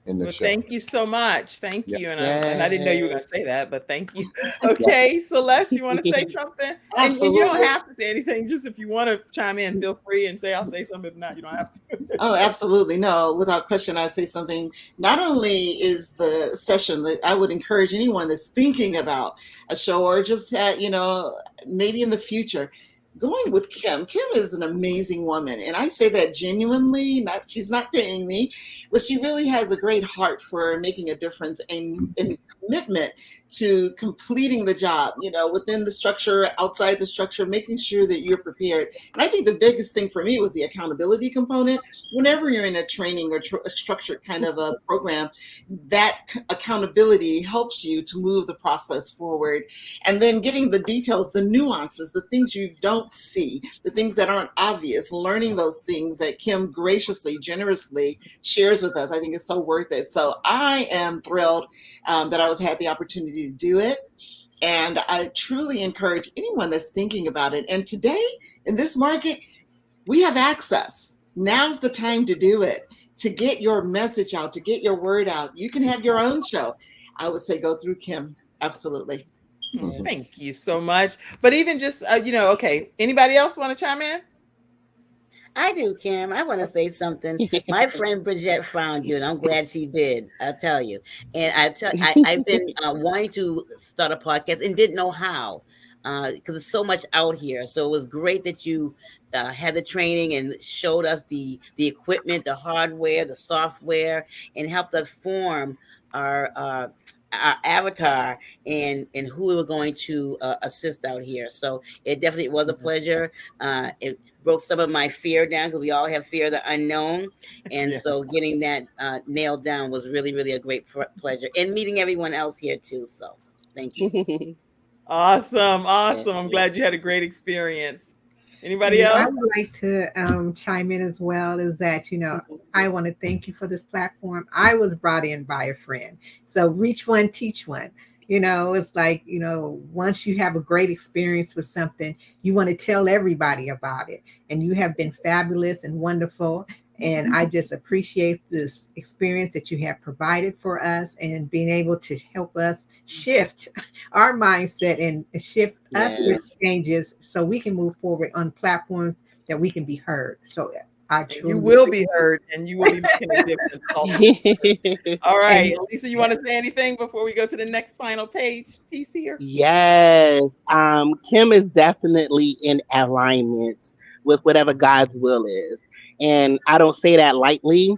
S4: in the show.
S1: Thank you so much. Thank you. And I didn't know you were going to say that, but thank you. Okay, Celeste, you want to say something?
S6: Absolutely.
S1: And you don't have to say anything. Just if you want to chime in, feel free and say, I'll say something. If not, you don't have to.
S6: Oh, absolutely. No, without question, I'll say something. Not only is the session that I would encourage anyone that's thinking about a show or just, maybe in the future, going with Kim. Kim is an amazing woman. And I say that genuinely, she's not paying me, but she really has a great heart for making a difference and commitment to completing the job, within the structure, outside the structure, making sure that you're prepared. And I think the biggest thing for me was the accountability component. Whenever you're in a training or a structured kind of a program, that accountability helps you to move the process forward. And then getting the details, the nuances, the things you don't don't see, the things that aren't obvious, learning those things that Kim graciously, generously shares with us, I think is so worth it. So I am thrilled that I had the opportunity to do it. And I truly encourage anyone that's thinking about it. And today in this market, we have access. Now's the time to do it, to get your message out, to get your word out. You can have your own show. I would say go through Kim. Absolutely.
S1: Thank you so much. But even just, okay, anybody else want to chime in?
S3: I do, Kim. I want to say something. My friend Bridget found you, and I'm glad she did. I'll tell you. And I've been wanting to start a podcast and didn't know how, because there's so much out here. So it was great that you had the training and showed us the equipment, the hardware, the software, and helped us form our avatar and who we were going to assist out here. So it definitely was a pleasure. It broke some of my fear down, because we all have fear of the unknown. And so getting that nailed down was really, really a great pleasure. And meeting everyone else here too. So thank you.
S1: Awesome. I'm glad you had a great experience. Anybody else?
S2: I would like to chime in as well, is that, I want to thank you for this platform. I was brought in by a friend. So reach one, teach one. It's like, once you have a great experience with something, you want to tell everybody about it. And you have been fabulous and wonderful. And I just appreciate this experience that you have provided for us, and being able to help us shift our mindset and shift us with changes so we can move forward on platforms that we can be heard. So
S1: you will be heard, and you will be making a difference. All right. And Lisa, you want to say anything before we go to the next final piece here?
S5: Yes. Kim is definitely in alignment with whatever God's will is. And I don't say that lightly,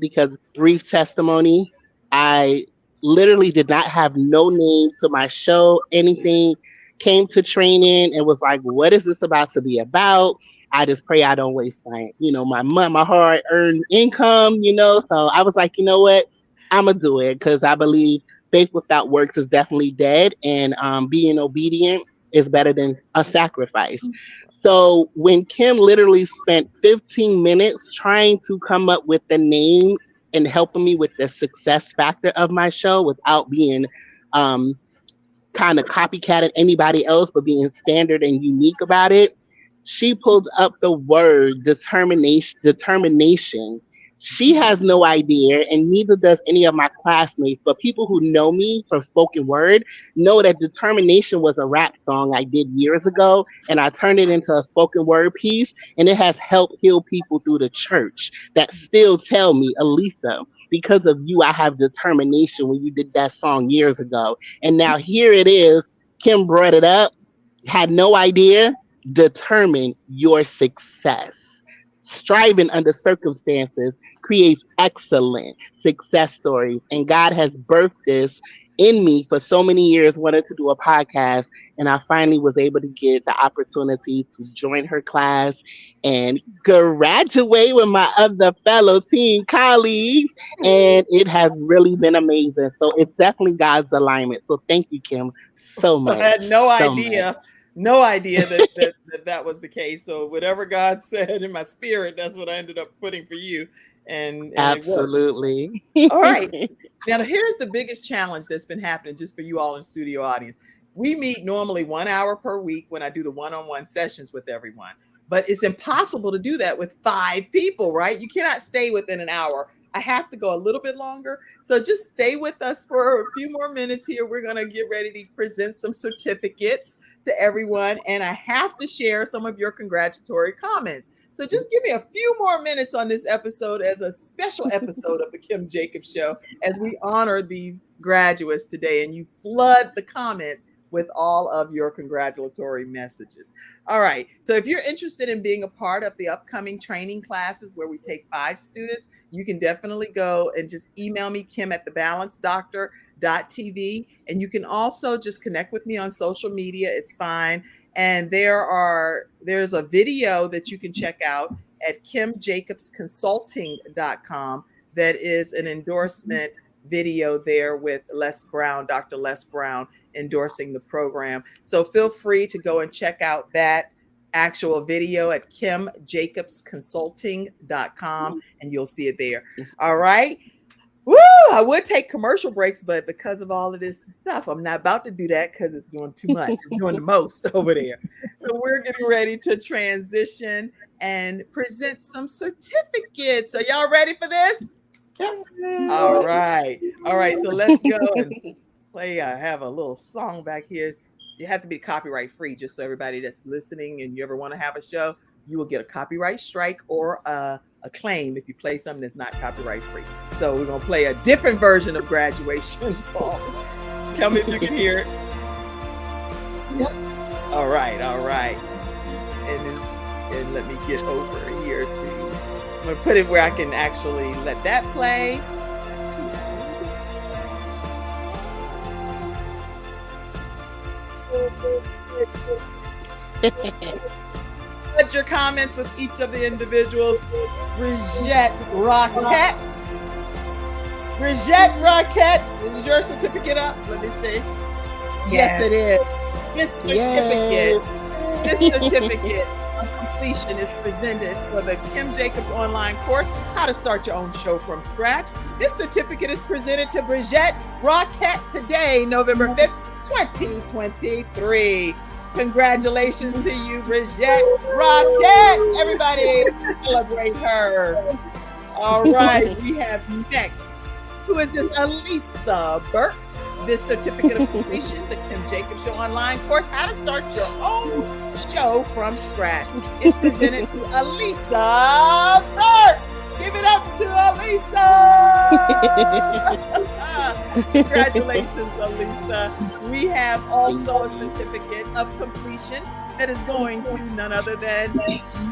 S5: because brief testimony, I literally did not have no name to my show, anything. Came to training and was like, what is this about to be about? I just pray I don't waste my hard-earned income, So I was like, you know what? I'm going to do it, because I believe faith without works is definitely dead. And being obedient is better than a sacrifice. So when Kim literally spent 15 minutes trying to come up with the name and helping me with the success factor of my show without being kind of copycatting anybody else, but being standard and unique about it, she pulled up the word determination. She has no idea, and neither does any of my classmates, but people who know me from spoken word know that determination was a rap song I did years ago, and I turned it into a spoken word piece, and it has helped heal people through the church that still tell me, Elisa, because of you, I have determination, when you did that song years ago. And now here it is. Kim brought it up, had no idea. Determine your success. Striving under circumstances creates excellent success stories. And God has birthed this in me for so many years, wanted to do a podcast. And I finally was able to get the opportunity to join her class and graduate with my other fellow team colleagues. And it has really been amazing. So it's definitely God's alignment. So thank you, Kim, so much.
S1: I had no idea. No idea that was the case. So whatever God said in my spirit, that's what I ended up putting for you. And
S5: absolutely.
S1: All right. Now here's the biggest challenge that's been happening just for you all in studio audience. We meet normally 1 hour per week when I do the one-on-one sessions with everyone, but it's impossible to do that with 5 people, right? You cannot stay within an hour. I have to go a little bit longer. So just stay with us for a few more minutes here. We're going to get ready to present some certificates to everyone. And I have to share some of your congratulatory comments. So just give me a few more minutes on this episode as a special episode of the Kim Jacobs Show, as we honor these graduates today, and you flood the comments with all of your congratulatory messages. All right. So if you're interested in being a part of the upcoming training classes where we take 5 students, you can definitely go and just email me, kim@thebalancedoctor.tv. And you can also just connect with me on social media. It's fine. And there's a video that you can check out at kimjacobsconsulting.com that is an endorsement video there with Dr. Les Brown, endorsing the program. So feel free to go and check out that actual video at kimjacobsconsulting.com, and you'll see it there. All right. Woo! I would take commercial breaks, but because of all of this stuff, I'm not about to do that because it's doing too much. It's doing the most over there. So we're getting ready to transition and present some certificates. Are y'all ready for this? All right. All right. So let's go and play. I have a little song back here. You have to be copyright free, just so everybody that's listening and you ever want to have a show, you will get a copyright strike or a claim if you play something that's not copyright free. So we're going to play a different version of Graduation song. Tell me if you can hear it. Yep. All right. All right. And let me get over here to, I'm going to put it where I can actually let that play. Put your comments with each of the individuals. Brigitte Roquette. Brigitte Roquette. Is your certificate up? Let me see. Yes, it is. This certificate of completion is presented for the Kim Jacobs online course, How to Start Your Own Show from Scratch. This certificate is presented to Brigitte Roquette today, November 5th, 2023. Congratulations to you, Brigitte Roquette. Everybody celebrate her. All right, we have next. Who is this? Elisa Burke. This certificate of completion, the Kim Jacobs Show online course, How to Start Your Own Show from Scratch, is presented to Elisa Burke. Give it up to Elisa. Congratulations, Elisa. We have also a certificate of completion that is going to none other than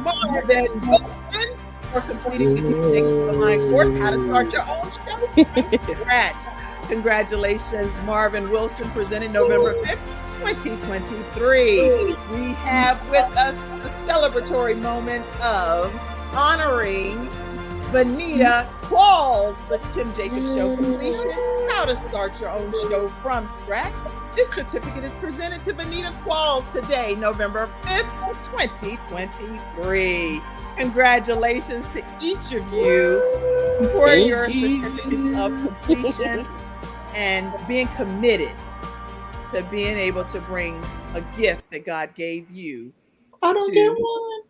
S1: Marvin Wilson for completing the Kim Jacobs online course, How to Start Your Own Show from Scratch. Congratulations, Marvin Wilson, presented November 5th, 2023. We have with us the celebratory moment of honoring Vanita Qualls, the Kim Jacobs Show completion, How to Start Your Own Show from Scratch. This certificate is presented to Vanita Qualls today, November 5th, 2023. Congratulations to each of you for your certificates of completion and being committed to being able to bring a gift that God gave you.
S6: I don't get one.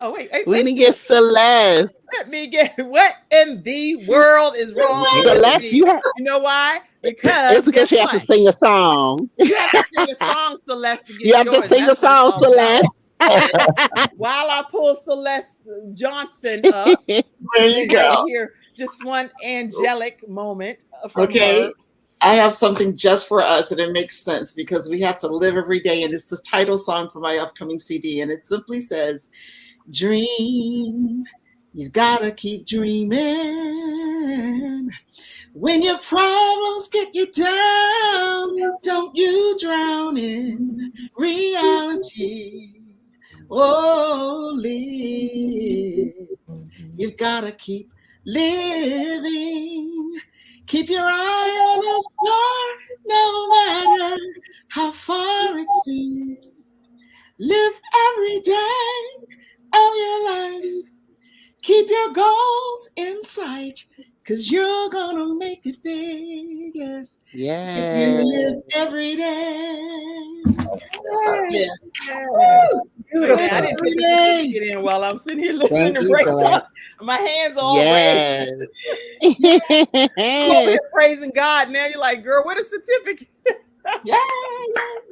S1: Oh, wait.
S5: We didn't get Celeste.
S1: Let me get, what in the world is wrong
S5: Celeste,
S1: with me? You know why? Because
S5: it's because you have to sing a song.
S1: You have to sing a song, Celeste, to get
S5: You have
S1: yours.
S5: to sing
S1: That's
S5: a song, Celeste.
S1: While I pull Celeste Johnson up,
S6: there you go.
S1: Here, just one angelic moment from her.
S6: I have something just for us, and it makes sense because we have to live every day. And it's the title song for my upcoming CD. And it simply says, dream, you gotta keep dreaming. When your problems get you down, don't you drown in reality. Oh, live. You've gotta keep living. Keep your eye on a star, no matter how far it seems. Live every day of your life. Keep your goals in sight, because you're going to make it big. Yes.
S5: Yeah.
S6: If you live every day.
S1: Yeah. I didn't put the certificate in while I'm sitting here listening to breakdowns. My hands all red. I'm over here praising God. Now you're like, girl, what a certificate.
S6: Yeah.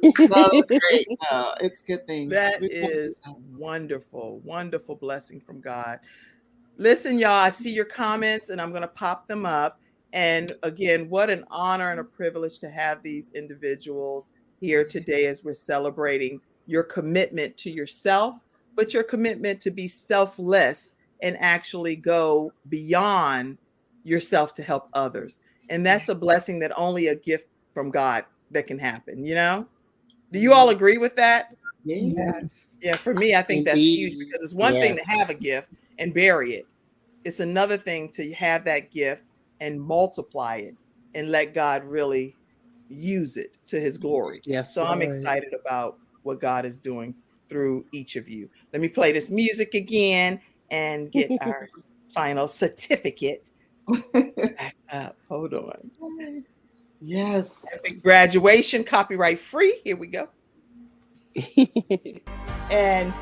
S6: No, that's great. No, it's a good thing.
S1: That is wonderful. Wonderful blessing from God. Listen, y'all, I see your comments and I'm going to pop them up. And again, what an honor and a privilege to have these individuals here today as we're celebrating your commitment to yourself, but your commitment to be selfless and actually go beyond yourself to help others. And that's a blessing that only a gift from God that can happen, you know? Do you all agree with that?
S2: Yes.
S1: Yeah, for me, I think that's huge because it's one thing to have a gift and bury it. It's another thing to have that gift and multiply it and let God really use it to his glory.
S5: Yes,
S1: so I'm excited about what God is doing through each of you. Let me play this music again and get our final certificate back up. Hold on.
S6: Yes.
S1: Epic graduation, copyright free. Here we go. And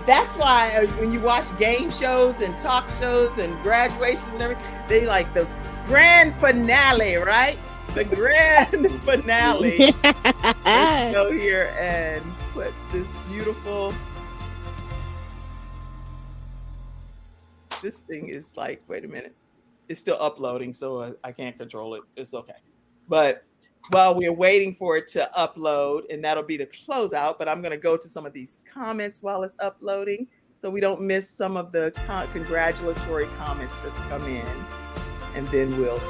S1: that's why when you watch game shows and talk shows and graduations and everything, they like the grand finale, right? The grand finale. Let's go here and put this beautiful. This thing is like, wait a minute. It's still uploading, so I can't control it. It's okay. But while we're waiting for it to upload, and that'll be the closeout, but I'm going to go to some of these comments while it's uploading so we don't miss some of the congratulatory comments that's come in. And then we'll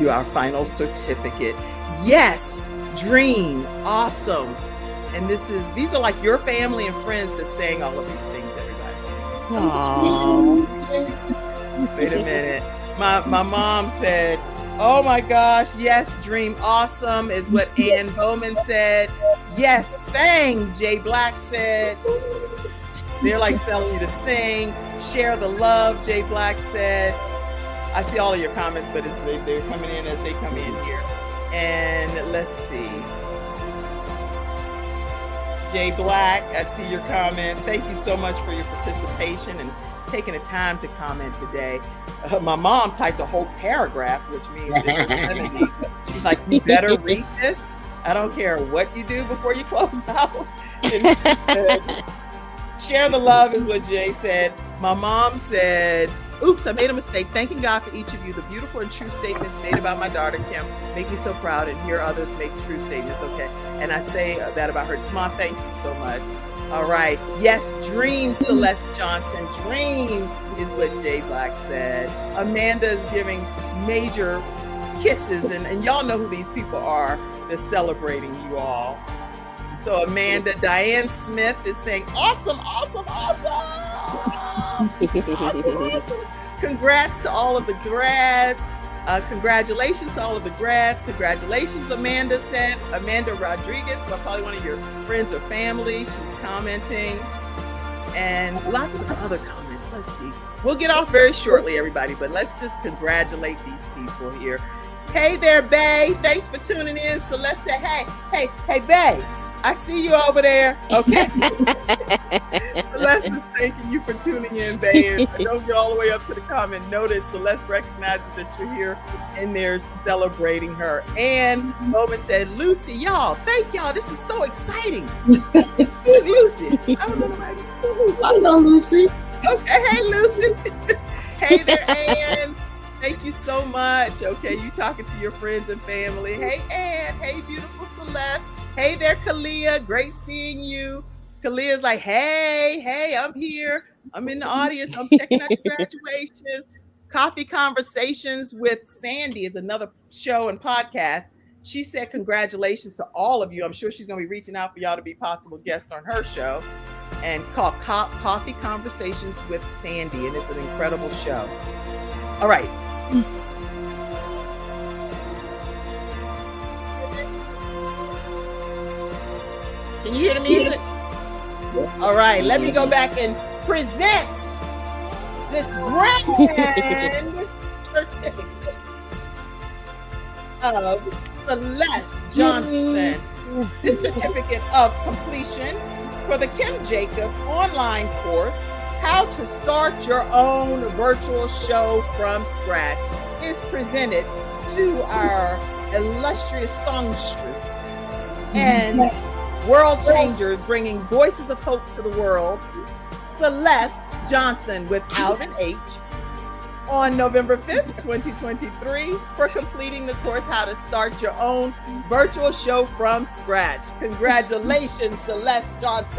S1: do our final certificate. Yes, Dream, awesome. And these are like your family and friends that's saying all of these things, everybody.
S5: Aww.
S1: Wait a minute. My mom said, oh my gosh, yes, Dream, awesome, is what Ann Bowman said. Yes, sang, Jay Black said. They're like telling you to sing. Share the love, Jay Black said. I see all of your comments, but they're coming in as they come in here. And let's see. Jay Black, I see your comment. Thank you so much for your participation and taking the time to comment today. My mom typed a whole paragraph, which means in her 70s. She's like, you better read this. I don't care what you do before you close out. And she said, share the love is what Jay said. My mom said, oops, I made a mistake. Thanking God for each of you. The beautiful and true statements made about my daughter, Kim, make me so proud, and hear others make true statements. Okay. And I say that about her. Mom, thank you so much. All right. Yes, Dream, Celeste Johnson. Dream is what Jay Black said. Amanda is giving major kisses, and y'all know who these people are that's celebrating you all. So Amanda, Diane Smith is saying, awesome, awesome, awesome. Awesome. Congrats to all of the grads. Congratulations to all of the grads. Congratulations, Amanda said. Amanda Rodriguez, probably one of your friends or family. She's commenting. And lots of other comments. Let's see. We'll get off very shortly, everybody, but let's just congratulate these people here. Hey there, Bay. Thanks for tuning in. Celeste said, hey, Bay. I see you over there. Okay. Celeste is thanking you for tuning in, Bay. And don't get all the way up to the comment. Notice Celeste recognizes that you're here and they're celebrating her. And Bowman said, Lucy, y'all, thank y'all. This is so exciting. Who's Lucy? I don't know Lucy. Okay. Hey, Lucy. Hey there, Ann. Thank you so much. Okay, you talking to your friends and family. Hey, Ann. Hey, beautiful Celeste. Hey there, Kalia. Great seeing you. Kalia's like, hey, I'm here. I'm in the audience. I'm checking out your graduation. Coffee Conversations with Sandy is another show and podcast. She said congratulations to all of you. I'm sure she's going to be reaching out for y'all to be possible guests on her show, and called Coffee Conversations with Sandy, and it's an incredible show. All right. Can you hear the music? All right, let me go back and present this grand certificate of Celeste Johnson. This certificate of completion for the Kim Jacobs online course, How to Start Your Own Virtual Show from Scratch, is presented to our illustrious songstress and world changer, bringing voices of hope to the world, Celeste Johnson, without an H, on November 5th, 2023, for completing the course, How to Start Your Own Virtual Show from Scratch. Congratulations, Celeste Johnson.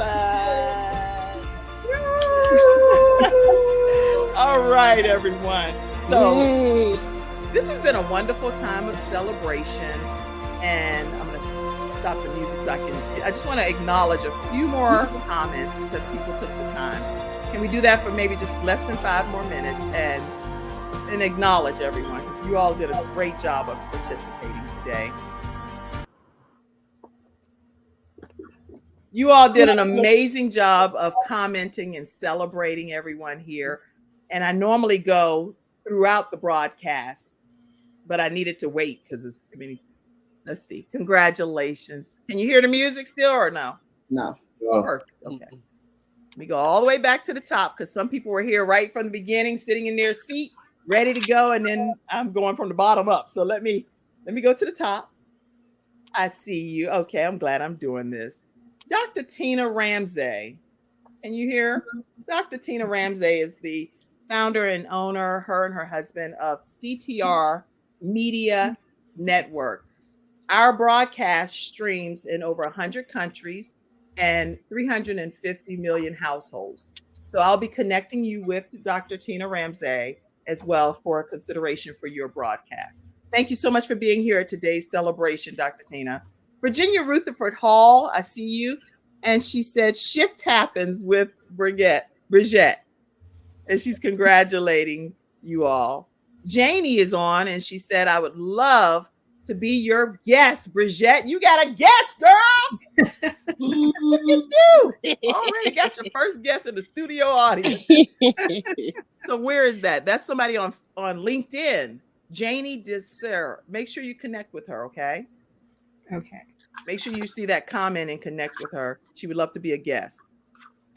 S1: All right, everyone. So this has been a wonderful time of celebration, and I'm going to stop the music so I just want to acknowledge a few more comments because people took the time. Can we do that for maybe just less than 5 more minutes and acknowledge everyone, because you all did a great job of participating today. You all did an amazing job of commenting and celebrating everyone here. And I normally go throughout the broadcast, but I needed to wait because it's too many. Let's see. Congratulations. Can you hear the music still or no?
S6: No.
S1: Perfect. Okay. Let me go all the way back to the top because some people were here right from the beginning, sitting in their seat, ready to go. And then I'm going from the bottom up. So let me go to the top. I see you. Okay. I'm glad I'm doing this. Dr. Tina Ramsey. Can you hear? Dr. Tina Ramsey is the founder and owner, her and her husband, of CTR Media Network. Our broadcast streams in over 100 countries and 350 million households. So I'll be connecting you with Dr. Tina Ramsey as well for a consideration for your broadcast. Thank you so much for being here at today's celebration, Dr. Tina. Virginia Rutherford Hall, I see you. And she said, shift happens with Brigitte. And she's congratulating you all. Janie is on and she said, I would love to be your guest, Brigitte. You got a guest, girl. Look at you. Already got your first guest in the studio audience. So where is that? That's somebody on LinkedIn. Janie Desir. Make sure you connect with her, okay?
S2: Okay.
S1: Make sure you see that comment and connect with her. She would love to be a guest.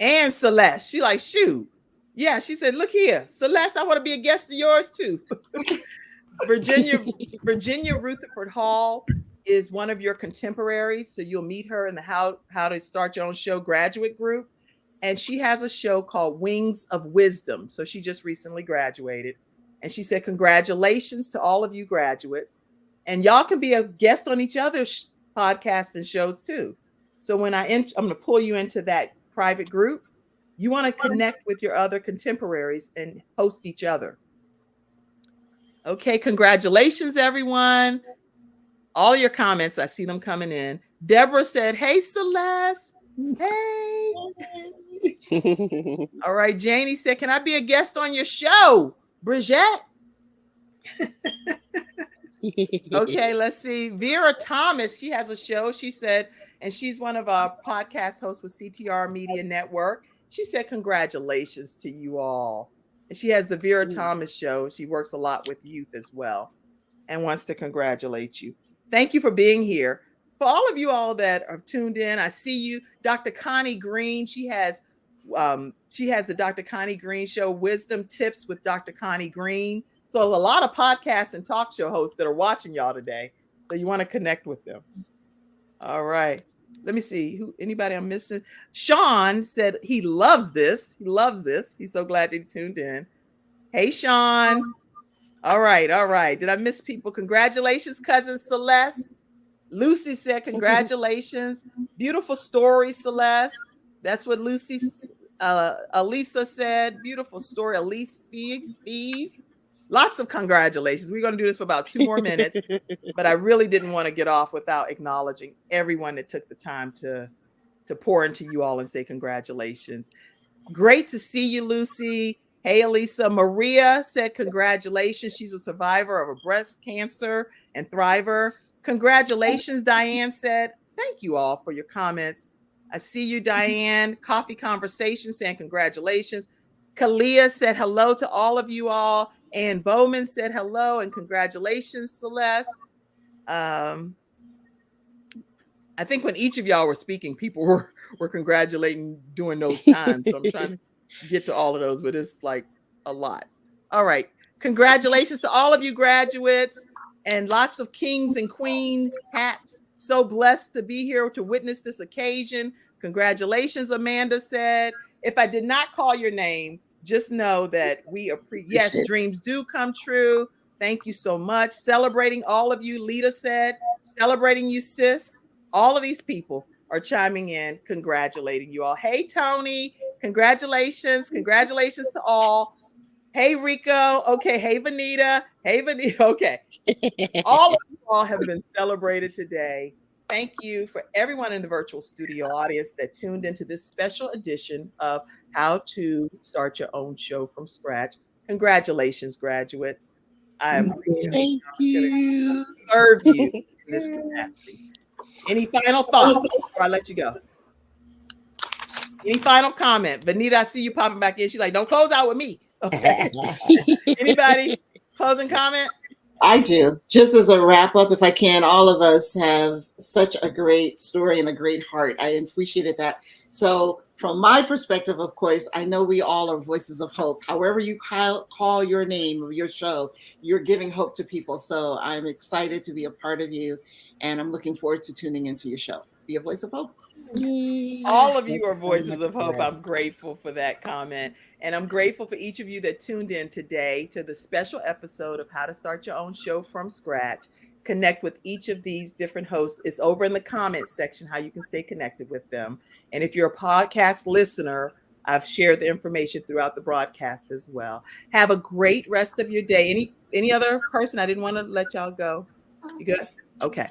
S1: And Celeste, she like, shoot. Yeah, she said, look here, Celeste, I want to be a guest of yours too. Virginia Rutherford Hall is one of your contemporaries. So you'll meet her in the How to Start Your Own Show graduate group. And she has a show called Wings of Wisdom. So she just recently graduated. And she said, congratulations to all of you graduates. And y'all can be a guest on each other's podcasts and shows too. So when I'm going to pull you into that private group, you want to connect with your other contemporaries and host each other. Okay, congratulations, everyone. All your comments, I see them coming in. Deborah said, hey, Celeste. Hey. All right, Janie said, can I be a guest on your show, Brigitte? Okay, let's see. Vera Thomas, she has a show, she said, and she's one of our podcast hosts with CTR Media Network. She said, congratulations to you all. And she has the Vera Thomas show. She works a lot with youth as well and wants to congratulate you. Thank you for being here. For all of you all that are tuned in, I see you. Dr. Connie Green, she has the Dr. Connie Green show, Wisdom Tips with Dr. Connie Green. So a lot of podcasts and talk show hosts that are watching y'all today. So you want to connect with them. All right. Let me see anybody I'm missing. Sean said he loves this. He loves this. He's so glad that he tuned in. Hey, Sean. All right. Did I miss people? Congratulations, cousin Celeste. Lucy said, congratulations. Beautiful story, Celeste. That's what Lucy, Elisa said. Beautiful story. Elise Speeds. Lots of congratulations. We're going to do this for about 2 more minutes, but I really didn't want to get off without acknowledging everyone that took the time to pour into you all and say congratulations. Great to see you, Lucy. Hey, Elisa. Maria said congratulations. She's a survivor of a breast cancer and thriver. Congratulations, Diane said. Thank you all for your comments. I see you, Diane. Coffee Conversation saying congratulations. Kalia said hello to all of you all. Ann Bowman said hello and congratulations, Celeste. I think when each of y'all were speaking, people were congratulating during those times. So I'm trying to get to all of those, but it's like a lot. All right. Congratulations to all of you graduates and lots of kings and queen hats. So blessed to be here to witness this occasion. Congratulations, Amanda said. If I did not call your name, just know that we appreciate. Yes, dreams do come true. Thank you so much. Celebrating all of you, Lita said. Celebrating you, sis. All of these people are chiming in, congratulating you all. Hey, Tony. Congratulations. Congratulations to all. Hey, Rico. Okay. Hey, Vanita. Hey, Vanita. Okay. All of you all have been celebrated today. Thank you for everyone in the virtual studio audience that tuned into this special edition of How to Start Your Own Show from Scratch. Congratulations, graduates. I appreciate the opportunity to serve you in this capacity. Any final thoughts before I let you go? Any final comment? Vanita, I see you popping back in. She's like, don't close out with me. Okay. Anybody? Closing comment?
S6: I do. Just as a wrap up, if I can, all of us have such a great story and a great heart. I appreciated that. So from my perspective, of course, I know we all are voices of hope. However you call your name or your show, you're giving hope to people. So I'm excited to be a part of you, and I'm looking forward to tuning into your show. Be a voice of hope.
S1: All of you are voices of hope. I'm grateful for that comment. And I'm grateful for each of you that tuned in today to the special episode of How to Start Your Own Show from Scratch. Connect with each of these different hosts. It's over in the comments section how you can stay connected with them. And if you're a podcast listener, I've shared the information throughout the broadcast as well. Have a great rest of your day. Any other person? I didn't want to let y'all go. You good? Okay.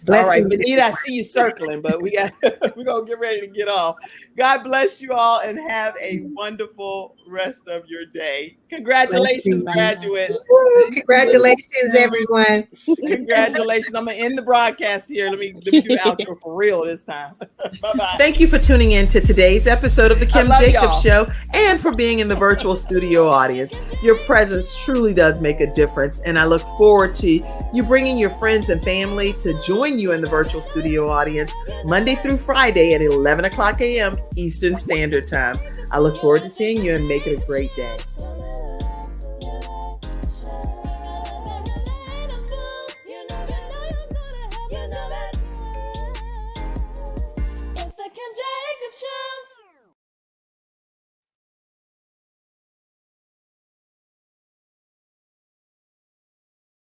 S1: All right, Benita, I see you circling, but we're gonna get ready to get off. God bless you all and have a wonderful rest of your day. Congratulations, graduates.
S2: Congratulations, everyone.
S1: Congratulations. I'm gonna end the broadcast here. Let me do the outro for real this time. Bye-bye. Thank you for tuning in to today's episode of the Kim Jacobs Show and for being in the virtual studio audience. Your presence truly does make a difference, and I look forward to you bringing your friends and family to join you in the virtual studio audience Monday through Friday at 11 o'clock a.m. Eastern Standard Time. I look forward to seeing you and make it a great day.